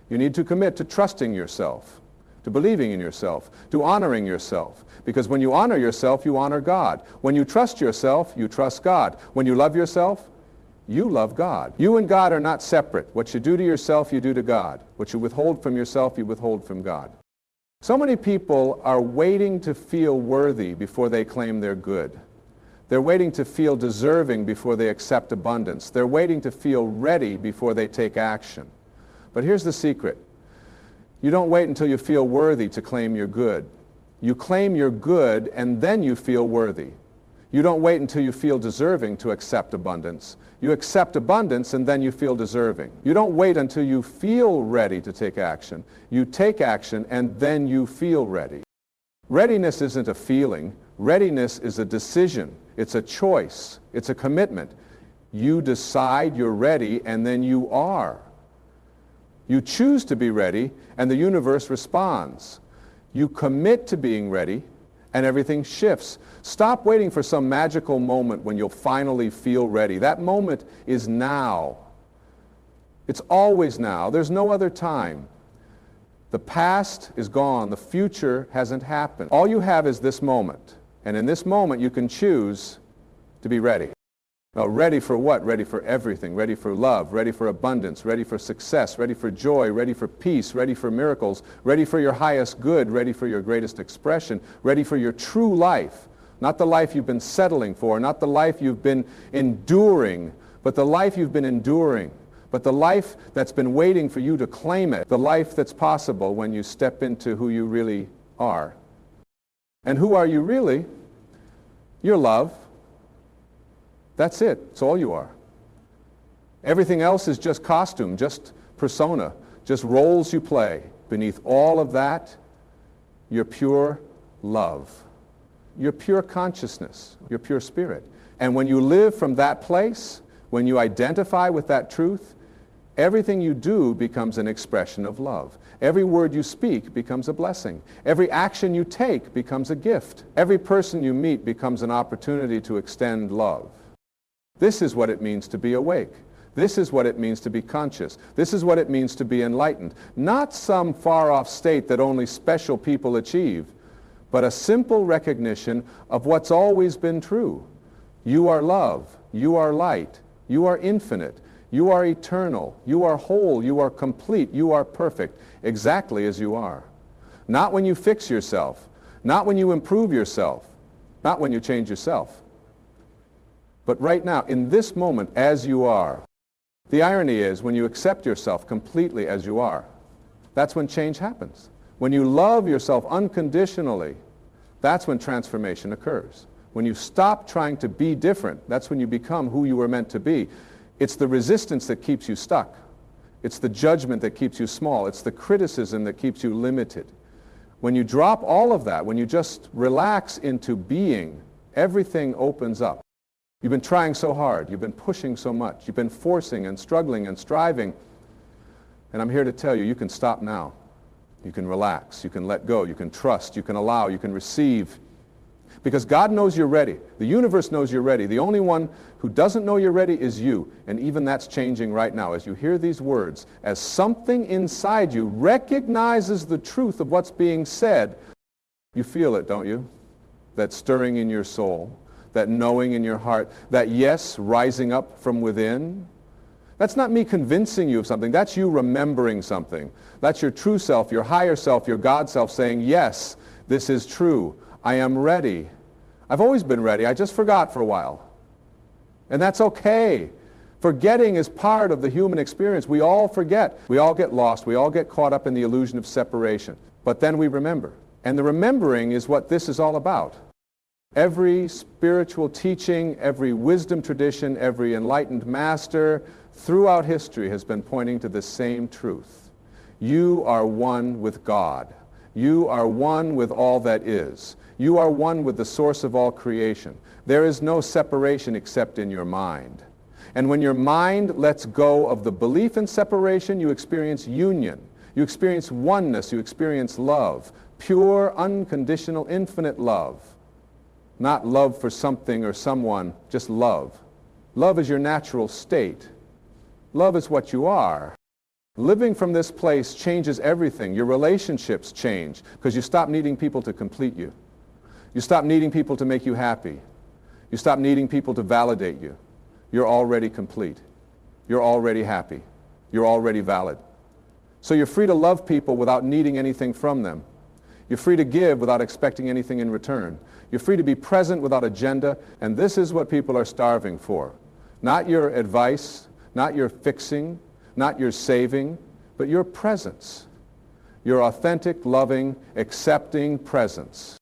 You need to commit to trusting yourself, to believing in yourself, to honoring yourself. Because when you honor yourself, you honor God. When you trust yourself, you trust God. When you love yourself, you love God. You and God are not separate. What you do to yourself, you do to God. What you withhold from yourself, you withhold from God. So many people are waiting to feel worthy before they claim they're good. They're waiting to feel deserving before they accept abundance. They're waiting to feel ready before they take action. But here's the secret. You don't wait until you feel worthy to claim you're good. You claim you're good and then you feel worthy. You don't wait until you feel deserving to accept abundance. You accept abundance and then you feel deserving. You don't wait until you feel ready to take action. You take action and then you feel ready. Readiness isn't a feeling. Readiness is a decision. It's a choice. It's a commitment. You decide you're ready and then you are. You choose to be ready and the universe responds. You commit to being ready and everything shifts. Stop waiting for some magical moment when you'll finally feel ready. That moment is now. It's always now. There's no other time. The past is gone. The future hasn't happened. All you have is this moment. And in this moment you can choose to be ready. Now, ready for what? Ready for everything. Ready for love, ready for abundance, ready for success, ready for joy, ready for peace, ready for miracles, ready for your highest good, ready for your greatest expression, ready for your true life. Not the life you've been settling for, not the life you've been enduring, but the life you've been enduring. But the life that's been waiting for you to claim it. The life that's possible when you step into who you really are. And who are you really? You're love. That's it. It's all you are. Everything else is just costume, just persona, just roles you play. Beneath all of that, you're pure love. You're pure consciousness. You're pure spirit. And when you live from that place, when you identify with that truth, everything you do becomes an expression of love. Every word you speak becomes a blessing. Every action you take becomes a gift. Every person you meet becomes an opportunity to extend love. This is what it means to be awake. This is what it means to be conscious. This is what it means to be enlightened. Not some far-off state that only special people achieve, but a simple recognition of what's always been true. You are love. You are light. You are infinite. You are eternal. You are whole. You are complete. You are perfect, exactly as you are. Not when you fix yourself. Not when you improve yourself. Not when you change yourself. But right now, in this moment, as you are. The irony is, when you accept yourself completely as you are, that's when change happens. When you love yourself unconditionally, that's when transformation occurs. When you stop trying to be different, that's when you become who you were meant to be. It's the resistance that keeps you stuck. It's the judgment that keeps you small. It's the criticism that keeps you limited. When you drop all of that, when you just relax into being, everything opens up. You've been trying so hard. You've been pushing so much. You've been forcing and struggling and striving. And I'm here to tell you, you can stop now. You can relax. You can let go. You can trust. You can allow. You can receive. Because God knows you're ready. The universe knows you're ready. The only one who doesn't know you're ready is you. And even that's changing right now as you hear these words. As something inside you recognizes the truth of what's being said, you feel it, don't you? That stirring in your soul. That knowing in your heart, that yes rising up from within. That's not me convincing you of something. That's you remembering something. That's your true self, your higher self, your God self saying, yes, this is true. I am ready. I've always been ready. I just forgot for a while. And that's okay. Forgetting is part of the human experience. We all forget. We all get lost. We all get caught up in the illusion of separation. But then we remember. And the remembering is what this is all about. Every spiritual teaching, every wisdom tradition, every enlightened master throughout history has been pointing to the same truth. You are one with God. You are one with all that is. You are one with the source of all creation. There is no separation except in your mind. And when your mind lets go of the belief in separation, you experience union. You experience oneness. You experience love. Pure, unconditional, infinite love. Not love for something or someone, just love. Love is your natural state. Love is what you are. Living from this place changes everything. Your relationships change because you stop needing people to complete you. You stop needing people to make you happy. You stop needing people to validate you. You're already complete. You're already happy. You're already valid. So you're free to love people without needing anything from them. You're free to give without expecting anything in return. You're free to be present without agenda, and this is what people are starving for. Not your advice, not your fixing, not your saving, but your presence. Your authentic, loving, accepting presence.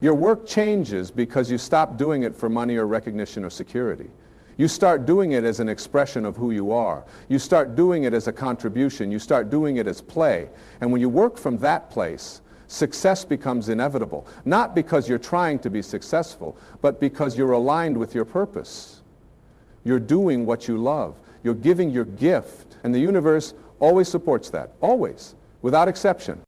Your work changes because you stop doing it for money or recognition or security. You start doing it as an expression of who you are. You start doing it as a contribution. You start doing it as play. And when you work from that place, success becomes inevitable. Not because you're trying to be successful, but because you're aligned with your purpose. You're doing what you love. You're giving your gift. And the universe always supports that. Always. Without exception.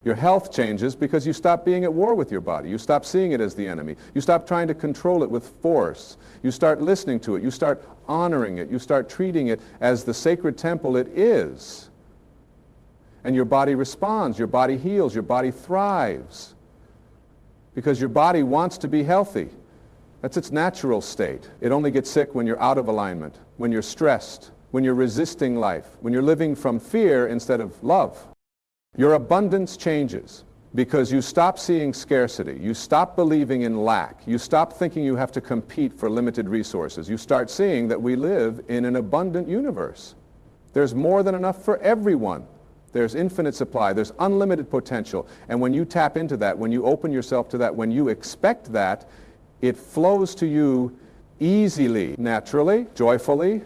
Your health changes because you stop being at war with your body. You stop seeing it as the enemy. You stop trying to control it with force. You start listening to it. You start honoring it. You start treating it as the sacred temple it is. And your body responds. Your body heals. Your body thrives. Because your body wants to be healthy. That's its natural state. It only gets sick when you're out of alignment, when you're stressed, when you're resisting life, when you're living from fear instead of love. Your abundance changes because you stop seeing scarcity. You stop believing in lack. You stop thinking you have to compete for limited resources. You start seeing that we live in an abundant universe. There's more than enough for everyone. There's infinite supply. There's unlimited potential. And when you tap into that, when you open yourself to that, when you expect that, it flows to you easily, naturally, joyfully,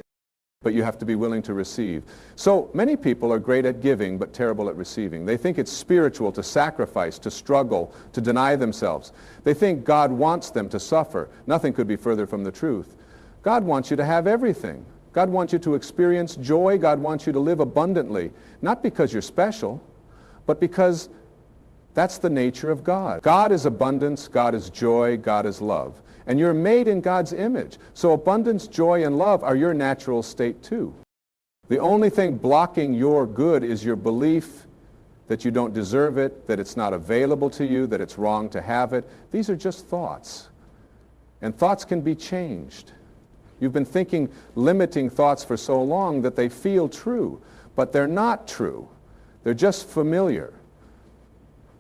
but you have to be willing to receive. So many people are great at giving but terrible at receiving. They think it's spiritual to sacrifice, to struggle, to deny themselves. They think God wants them to suffer. Nothing could be further from the truth. God wants you to have everything. God wants you to experience joy. God wants you to live abundantly, not because you're special, but because that's the nature of God. God is abundance, God is joy, God is love. And you're made in God's image. So abundance, joy, and love are your natural state too. The only thing blocking your good is your belief that you don't deserve it, that it's not available to you, that it's wrong to have it. These are just thoughts. And thoughts can be changed. You've been thinking limiting thoughts for so long that they feel true, but they're not true. They're just familiar.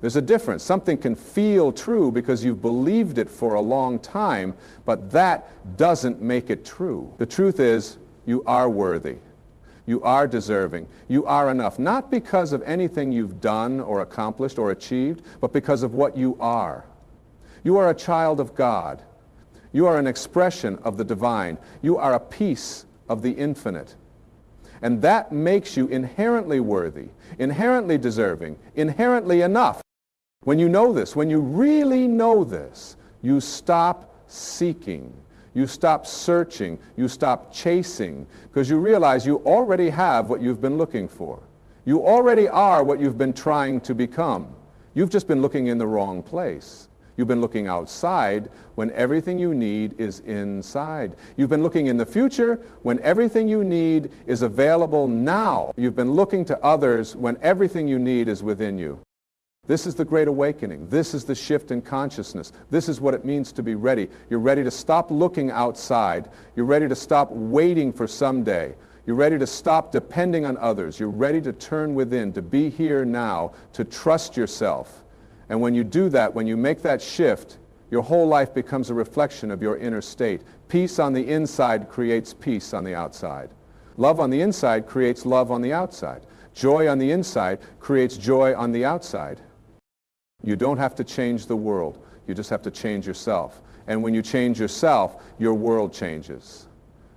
There's a difference. Something can feel true because you've believed it for a long time, but that doesn't make it true. The truth is, you are worthy. You are deserving. You are enough. Not because of anything you've done or accomplished or achieved, but because of what you are. You are a child of God. You are an expression of the divine. You are a piece of the infinite. And that makes you inherently worthy, inherently deserving, inherently enough. When you know this, when you really know this, you stop seeking, you stop searching, you stop chasing, because you realize you already have what you've been looking for. You already are what you've been trying to become. You've just been looking in the wrong place. You've been looking outside when everything you need is inside. You've been looking in the future when everything you need is available now. You've been looking to others when everything you need is within you. This is the Great Awakening. This is the shift in consciousness. This is what it means to be ready. You're ready to stop looking outside. You're ready to stop waiting for someday. You're ready to stop depending on others. You're ready to turn within, to be here now, to trust yourself. And when you do that, when you make that shift, your whole life becomes a reflection of your inner state. Peace on the inside creates peace on the outside. Love on the inside creates love on the outside. Joy on the inside creates joy on the outside. You don't have to change the world. You just have to change yourself. And when you change yourself, your world changes.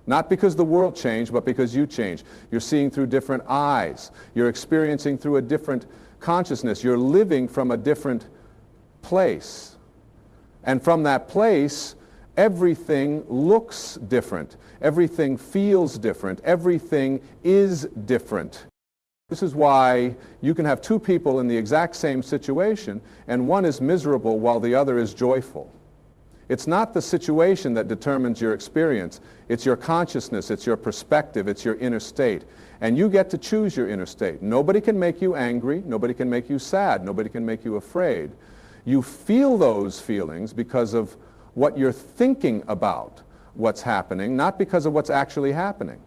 Not because the world changed, but because you change. You're seeing through different eyes. You're experiencing through a different consciousness. You're living from a different place. And from that place, everything looks different. Everything feels different. Everything is different. This is why you can have two people in the exact same situation, and one is miserable while the other is joyful. It's not the situation that determines your experience. It's your consciousness, it's your perspective, it's your inner state. And you get to choose your inner state. Nobody can make you angry, nobody can make you sad, nobody can make you afraid. You feel those feelings because of what you're thinking about what's happening, not because of what's actually happening.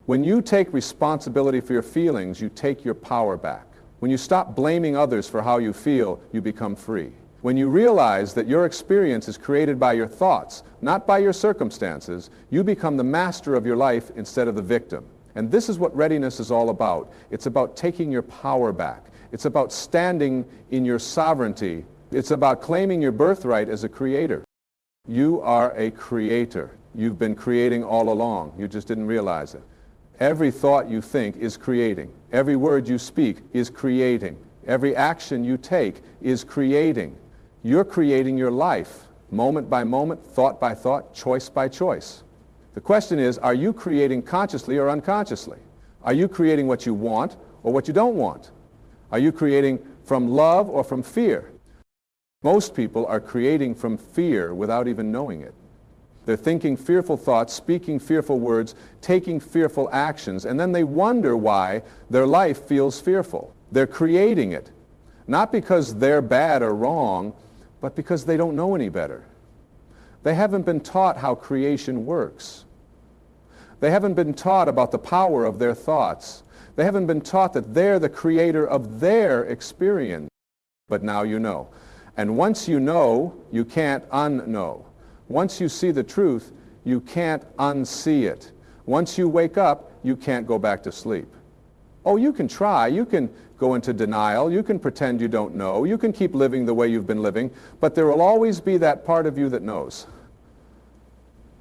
When you take responsibility for your feelings, you take your power back. When you stop blaming others for how you feel, you become free. When you realize that your experience is created by your thoughts, not by your circumstances, you become the master of your life instead of the victim. And this is what readiness is all about. It's about taking your power back. It's about standing in your sovereignty. It's about claiming your birthright as a creator. You are a creator. You've been creating all along. You just didn't realize it. Every thought you think is creating. Every word you speak is creating. Every action you take is creating. You're creating your life, moment by moment, thought by thought, choice by choice. The question is, are you creating consciously or unconsciously? Are you creating what you want or what you don't want? Are you creating from love or from fear? Most people are creating from fear without even knowing it. They're thinking fearful thoughts, speaking fearful words, taking fearful actions, and then they wonder why their life feels fearful. They're creating it, not because they're bad or wrong, but because they don't know any better. They haven't been taught how creation works. They haven't been taught about the power of their thoughts. They haven't been taught that they're the creator of their experience. But now you know. And once you know, you can't unknow. Once you see the truth, you can't unsee it. Once you wake up, you can't go back to sleep. Oh, you can try. You can go into denial. You can pretend you don't know. You can keep living the way you've been living. But there will always be that part of you that knows.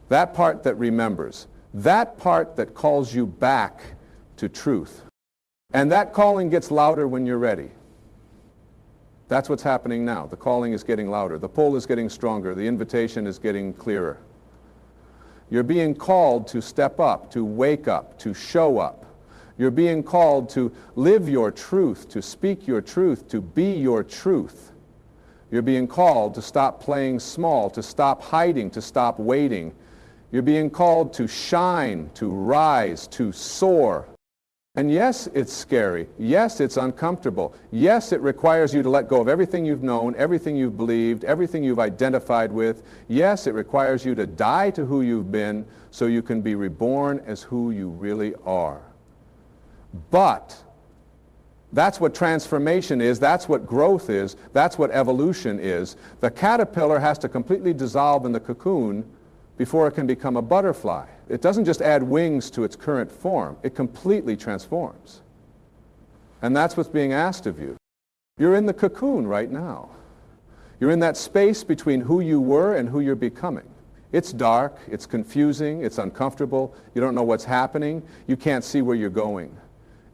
That part that remembers. That part that calls you back to truth. And that calling gets louder when you're ready. That's what's happening now. The calling is getting louder. The pull is getting stronger. The invitation is getting clearer. You're being called to step up, to wake up, to show up. You're being called to live your truth, to speak your truth, to be your truth. You're being called to stop playing small, to stop hiding, to stop waiting. You're being called to shine, to rise, to soar. And yes, it's scary. Yes, it's uncomfortable. Yes, it requires you to let go of everything you've known, everything you've believed, everything you've identified with. Yes, it requires you to die to who you've been so you can be reborn as who you really are. But that's what transformation is. That's what growth is. That's what evolution is. The caterpillar has to completely dissolve in the cocoon before it can become a butterfly. It doesn't just add wings to its current form. It completely transforms. And that's what's being asked of you. You're in the cocoon right now. You're in that space between who you were and who you're becoming. It's dark, it's confusing, it's uncomfortable, you don't know what's happening, you can't see where you're going.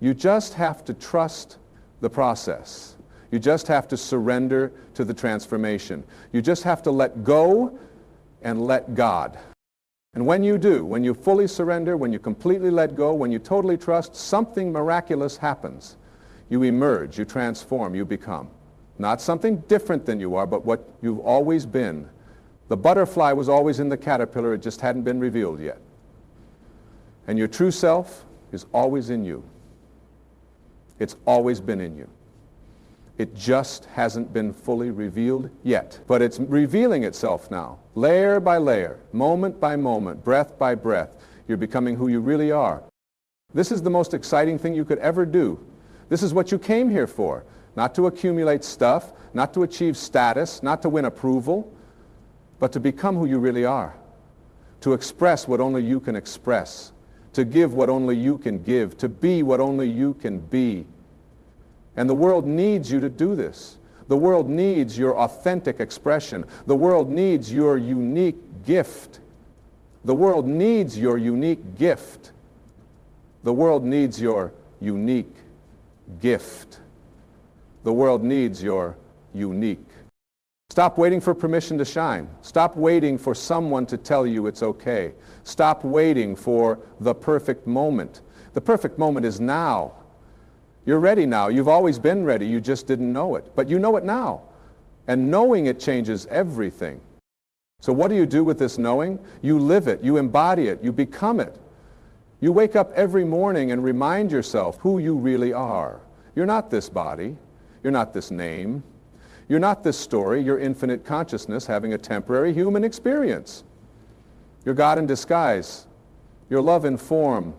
You just have to trust the process. You just have to surrender to the transformation. You just have to let go and let God. And when you do, when you fully surrender, when you completely let go, when you totally trust, something miraculous happens. You emerge, you transform, you become. Not something different than you are, but what you've always been. The butterfly was always in the caterpillar, it just hadn't been revealed yet. And your true self is always in you. It's always been in you. It just hasn't been fully revealed yet. But it's revealing itself now, layer by layer, moment by moment, breath by breath. You're becoming who you really are. This is the most exciting thing you could ever do. This is what you came here for. Not to accumulate stuff, not to achieve status, not to win approval, but to become who you really are. To express what only you can express. To give what only you can give. To be what only you can be. And the world needs you to do this. The world needs your authentic expression. The world needs your unique gift. The world needs your unique gift. The world needs your unique gift. The world needs your unique. Stop waiting for permission to shine. Stop waiting for someone to tell you it's okay. Stop waiting for the perfect moment. The perfect moment is now. You're ready now. You've always been ready. You just didn't know it. But you know it now. And knowing it changes everything. So what do you do with this knowing? You live it. You embody it. You become it. You wake up every morning and remind yourself who you really are. You're not this body. You're not this name. You're not this story. You're infinite consciousness having a temporary human experience. You're God in disguise. You're love in form.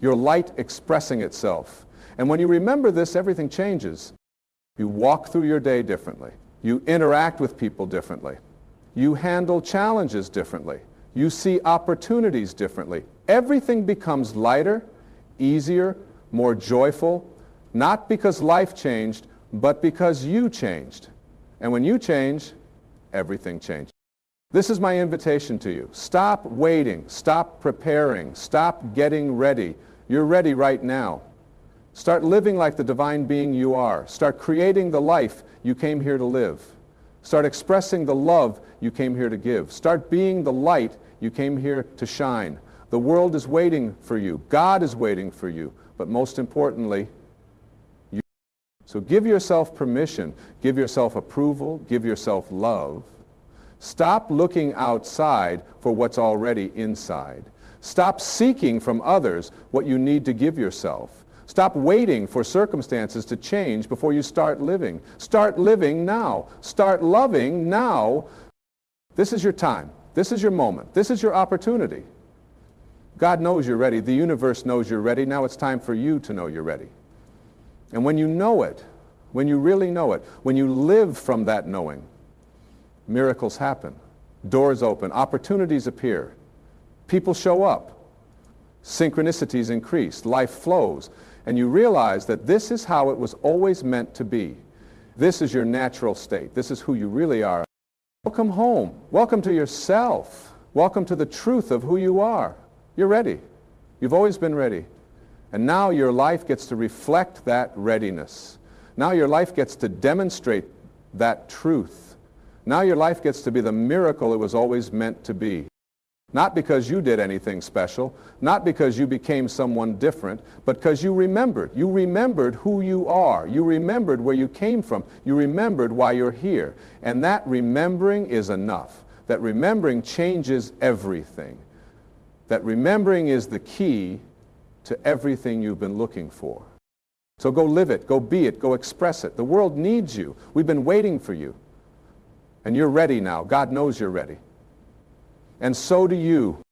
You're light expressing itself. And when you remember this, everything changes. You walk through your day differently. You interact with people differently. You handle challenges differently. You see opportunities differently. Everything becomes lighter, easier, more joyful, not because life changed, but because you changed. And when you change, everything changes. This is my invitation to you. Stop waiting. Stop preparing. Stop getting ready. You're ready right now. Start living like the divine being you are. Start creating the life you came here to live. Start expressing the love you came here to give. Start being the light you came here to shine. The world is waiting for you. God is waiting for you. But most importantly, you. So give yourself permission. Give yourself approval. Give yourself love. Stop looking outside for what's already inside. Stop seeking from others what you need to give yourself. Stop waiting for circumstances to change before you start living. Start living now. Start loving now. This is your time. This is your moment. This is your opportunity. God knows you're ready. The universe knows you're ready. Now it's time for you to know you're ready. And when you know it, when you really know it, when you live from that knowing, miracles happen. Doors open. Opportunities appear. People show up. Synchronicities increase. Life flows. And you realize that this is how it was always meant to be. This is your natural state. This is who you really are. Welcome home. Welcome to yourself. Welcome to the truth of who you are. You're ready. You've always been ready. And now your life gets to reflect that readiness. Now your life gets to demonstrate that truth. Now your life gets to be the miracle it was always meant to be. Not because you did anything special, not because you became someone different, but because you remembered. You remembered who you are. You remembered where you came from. You remembered why you're here. And that remembering is enough. That remembering changes everything. That remembering is the key to everything you've been looking for. So go live it, go be it, go express it. The world needs you. We've been waiting for you. And you're ready now. God knows you're ready. And so do you.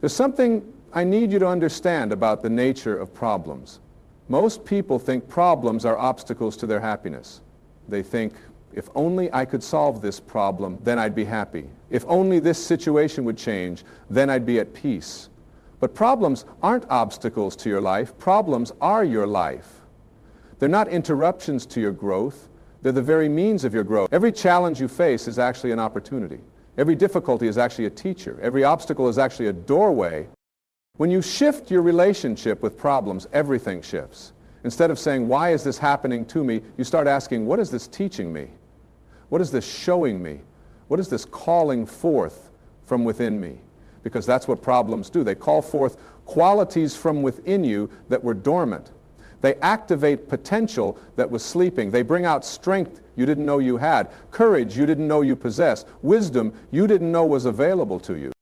There's something I need you to understand about the nature of problems. Most people think problems are obstacles to their happiness. They think, if only I could solve this problem, then I'd be happy. If only this situation would change, then I'd be at peace. But problems aren't obstacles to your life. Problems are your life. They're not interruptions to your growth. They're the very means of your growth. Every challenge you face is actually an opportunity. Every difficulty is actually a teacher. Every obstacle is actually a doorway. When you shift your relationship with problems, everything shifts. Instead of saying, why is this happening to me? You start asking, what is this teaching me? What is this showing me? What is this calling forth from within me? Because that's what problems do. They call forth qualities from within you that were dormant. They activate potential that was sleeping. They bring out strength you didn't know you had, courage you didn't know you possessed, wisdom you didn't know was available to you.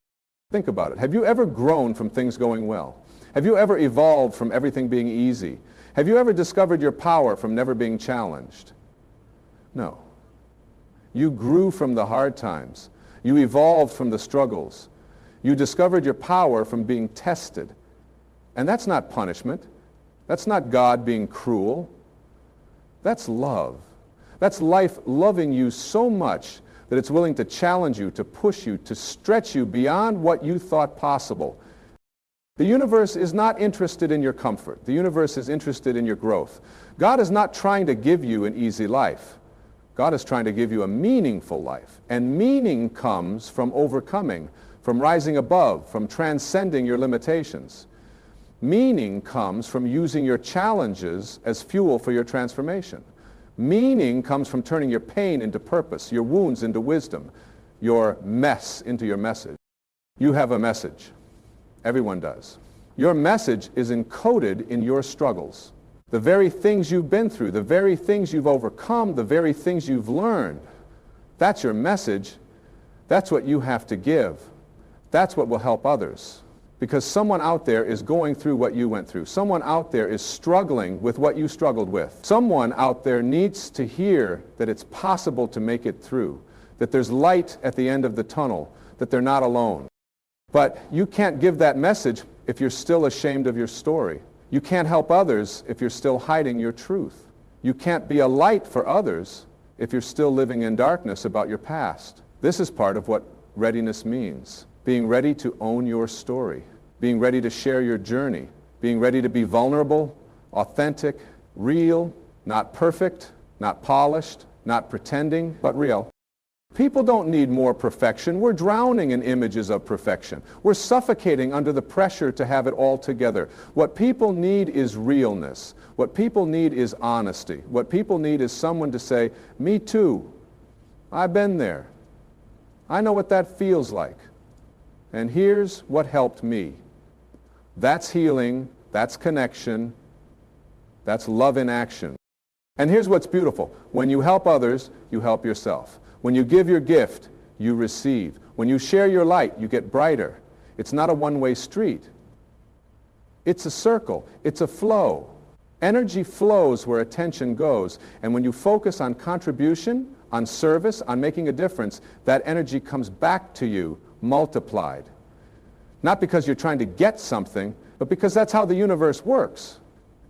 Think about it. Have you ever grown from things going well? Have you ever evolved from everything being easy? Have you ever discovered your power from never being challenged? No. You grew from the hard times. You evolved from the struggles. You discovered your power from being tested. And that's not punishment. That's not God being cruel. That's love. That's life loving you so much that it's willing to challenge you, to push you, to stretch you beyond what you thought possible. The universe is not interested in your comfort. The universe is interested in your growth. God is not trying to give you an easy life. God is trying to give you a meaningful life. And meaning comes from overcoming, from rising above, from transcending your limitations. Meaning comes from using your challenges as fuel for your transformation. Meaning comes from turning your pain into purpose, your wounds into wisdom, your mess into your message. You have a message. Everyone does. Your message is encoded in your struggles. The very things you've been through, the very things you've overcome, the very things you've learned. That's your message. That's what you have to give. That's what will help others. Because someone out there is going through what you went through. Someone out there is struggling with what you struggled with. Someone out there needs to hear that it's possible to make it through, that there's light at the end of the tunnel, that they're not alone. But you can't give that message if you're still ashamed of your story, You can't help others if you're still hiding your truth. You can't be a light for others if you're still living in darkness about your past. This is part of what readiness means. Being ready to own your story. Being ready to share your journey. Being ready to be vulnerable, authentic, real, not perfect, not polished, not pretending, but real. People don't need more perfection. We're drowning in images of perfection. We're suffocating under the pressure to have it all together. What people need is realness. What people need is honesty. What people need is someone to say, me too. I've been there. I know what that feels like. And here's what helped me. That's healing. That's connection. That's love in action. And here's what's beautiful. When you help others, you help yourself. When you give your gift, you receive. When you share your light, you get brighter. It's not a one-way street. It's a circle. It's a flow. Energy flows where attention goes. And when you focus on contribution, on service, on making a difference, that energy comes back to you multiplied. Not because you're trying to get something, but because that's how the universe works.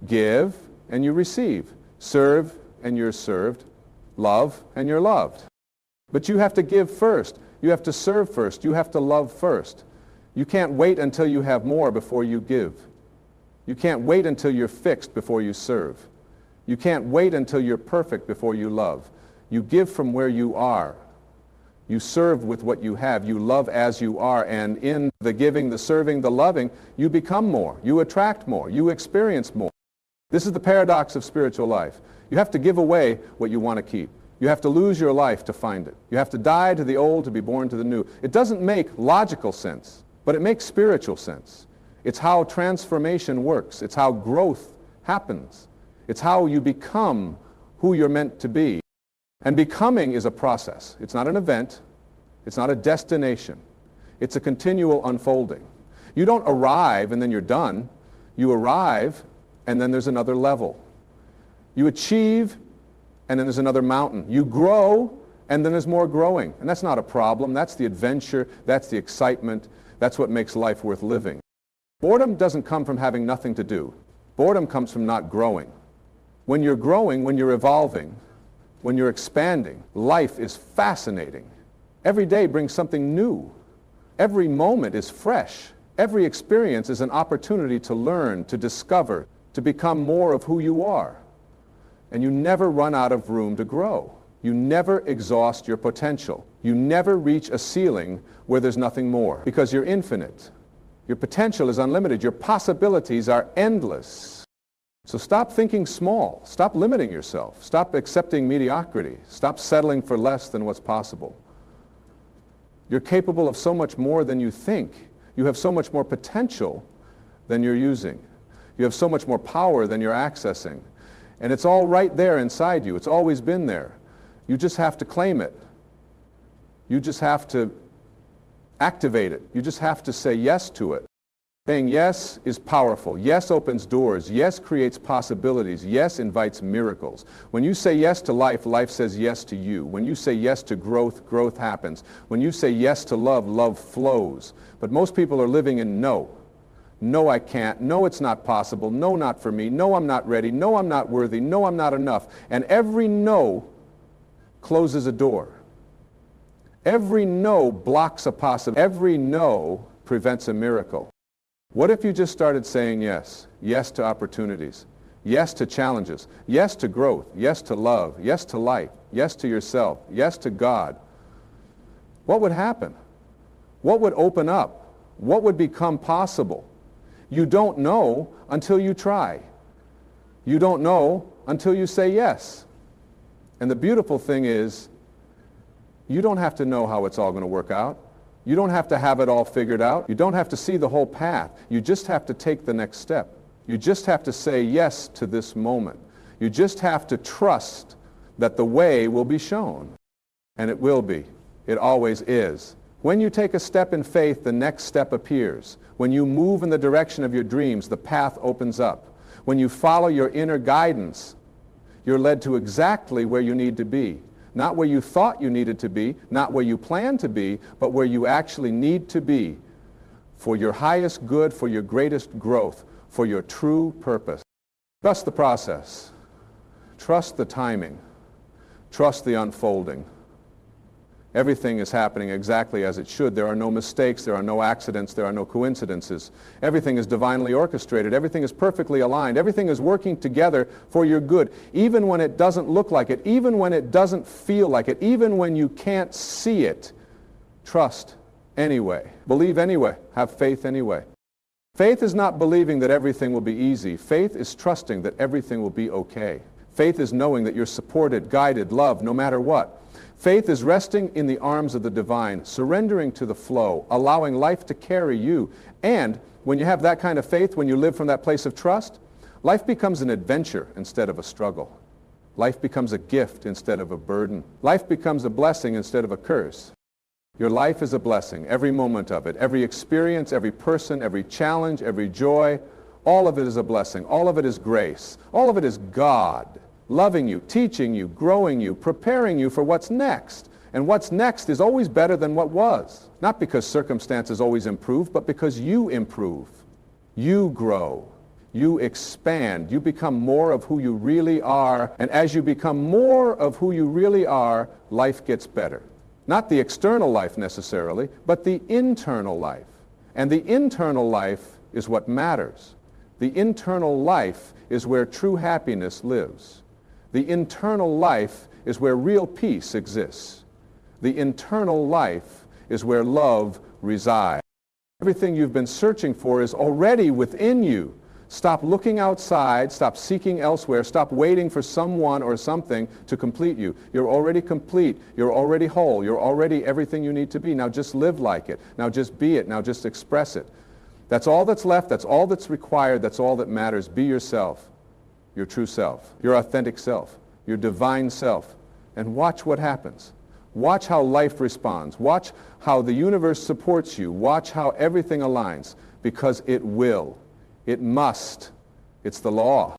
Give and you receive. Serve and you're served. Love and you're loved. But you have to give first. You have to serve first. You have to love first. You can't wait until you have more before you give. You can't wait until you're fixed before you serve. You can't wait until you're perfect before you love. You give from where you are. You serve with what you have. You love as you are. And in the giving, the serving, the loving, you become more. You attract more. You experience more. This is the paradox of spiritual life. You have to give away what you want to keep. You have to lose your life to find it. You have to die to the old to be born to the new. It doesn't make logical sense, but it makes spiritual sense. It's how transformation works. It's how growth happens. It's how you become who you're meant to be. And becoming is a process. It's not an event. It's not a destination. It's a continual unfolding. You don't arrive and then you're done. You arrive and then there's another level. You achieve and then there's another mountain. You grow, and then there's more growing. And that's not a problem. That's the adventure. That's the excitement. That's what makes life worth living. Boredom doesn't come from having nothing to do. Boredom comes from not growing. When you're growing, when you're evolving, when you're expanding, life is fascinating. Every day brings something new. Every moment is fresh. Every experience is an opportunity to learn, to discover, to become more of who you are. And you never run out of room to grow. You never exhaust your potential. You never reach a ceiling where there's nothing more, because you're infinite. Your potential is unlimited. Your possibilities are endless. So stop thinking small. Stop limiting yourself. Stop accepting mediocrity. Stop settling for less than what's possible. You're capable of so much more than you think. You have so much more potential than you're using. You have so much more power than you're accessing. And it's all right there inside you. It's always been there. You just have to claim it. You just have to activate it. You just have to say yes to it. Saying yes is powerful. Yes opens doors. Yes creates possibilities. Yes invites miracles. When you say yes to life, life says yes to you. When you say yes to growth, growth happens. When you say yes to love, love flows. But most people are living in no. No, I can't. No, it's not possible. No, not for me. No, I'm not ready. No, I'm not worthy. No, I'm not enough. And every no closes a door. Every no blocks a possibility. Every no prevents a miracle. What if you just started saying yes? Yes to opportunities. Yes to challenges. Yes to growth. Yes to love. Yes to life. Yes to yourself. Yes to God. What would happen? What would open up? What would become possible? You don't know until you try. You don't know until you say yes. And the beautiful thing is, you don't have to know how it's all going to work out. You don't have to have it all figured out. You don't have to see the whole path. You just have to take the next step. You just have to say yes to this moment. You just have to trust that the way will be shown. And it will be. It always is. When you take a step in faith, the next step appears. When you move in the direction of your dreams, the path opens up. When you follow your inner guidance, you're led to exactly where you need to be. Not where you thought you needed to be, not where you planned to be, but where you actually need to be for your highest good, for your greatest growth, for your true purpose. Trust the process. Trust the timing. Trust the unfolding. Everything is happening exactly as it should. There are no mistakes, there are no accidents, there are no coincidences. Everything is divinely orchestrated. Everything is perfectly aligned. Everything is working together for your good, even when it doesn't look like it, even when it doesn't feel like it, even when you can't see it. Trust anyway. Believe anyway. Have faith anyway. Faith is not believing that everything will be easy. Faith is trusting that everything will be okay. Faith is knowing that you're supported, guided, loved, no matter what. Faith is resting in the arms of the divine, surrendering to the flow, allowing life to carry you. And when you have that kind of faith, when you live from that place of trust, life becomes an adventure instead of a struggle. Life becomes a gift instead of a burden. Life becomes a blessing instead of a curse. Your life is a blessing, every moment of it, every experience, every person, every challenge, every joy, all of it is a blessing. All of it is grace. All of it is God loving you, teaching you, growing you, preparing you for what's next. And what's next is always better than what was. Not because circumstances always improve, but because you improve. You grow. You expand. You become more of who you really are. And as you become more of who you really are, life gets better. Not the external life necessarily, but the internal life. And the internal life is what matters. The internal life is where true happiness lives. The internal life is where real peace exists. The internal life is where love resides. Everything you've been searching for is already within you. Stop looking outside, stop seeking elsewhere, stop waiting for someone or something to complete you. You're already complete, you're already whole, you're already everything you need to be. Now just live like it. Now just be it. Now just express it. That's all that's left, that's all that's required, that's all that matters. Be yourself. Your true self, your authentic self, your divine self, and watch what happens. Watch how life responds. Watch how the universe supports you. Watch how everything aligns, because it will. It must. It's the law.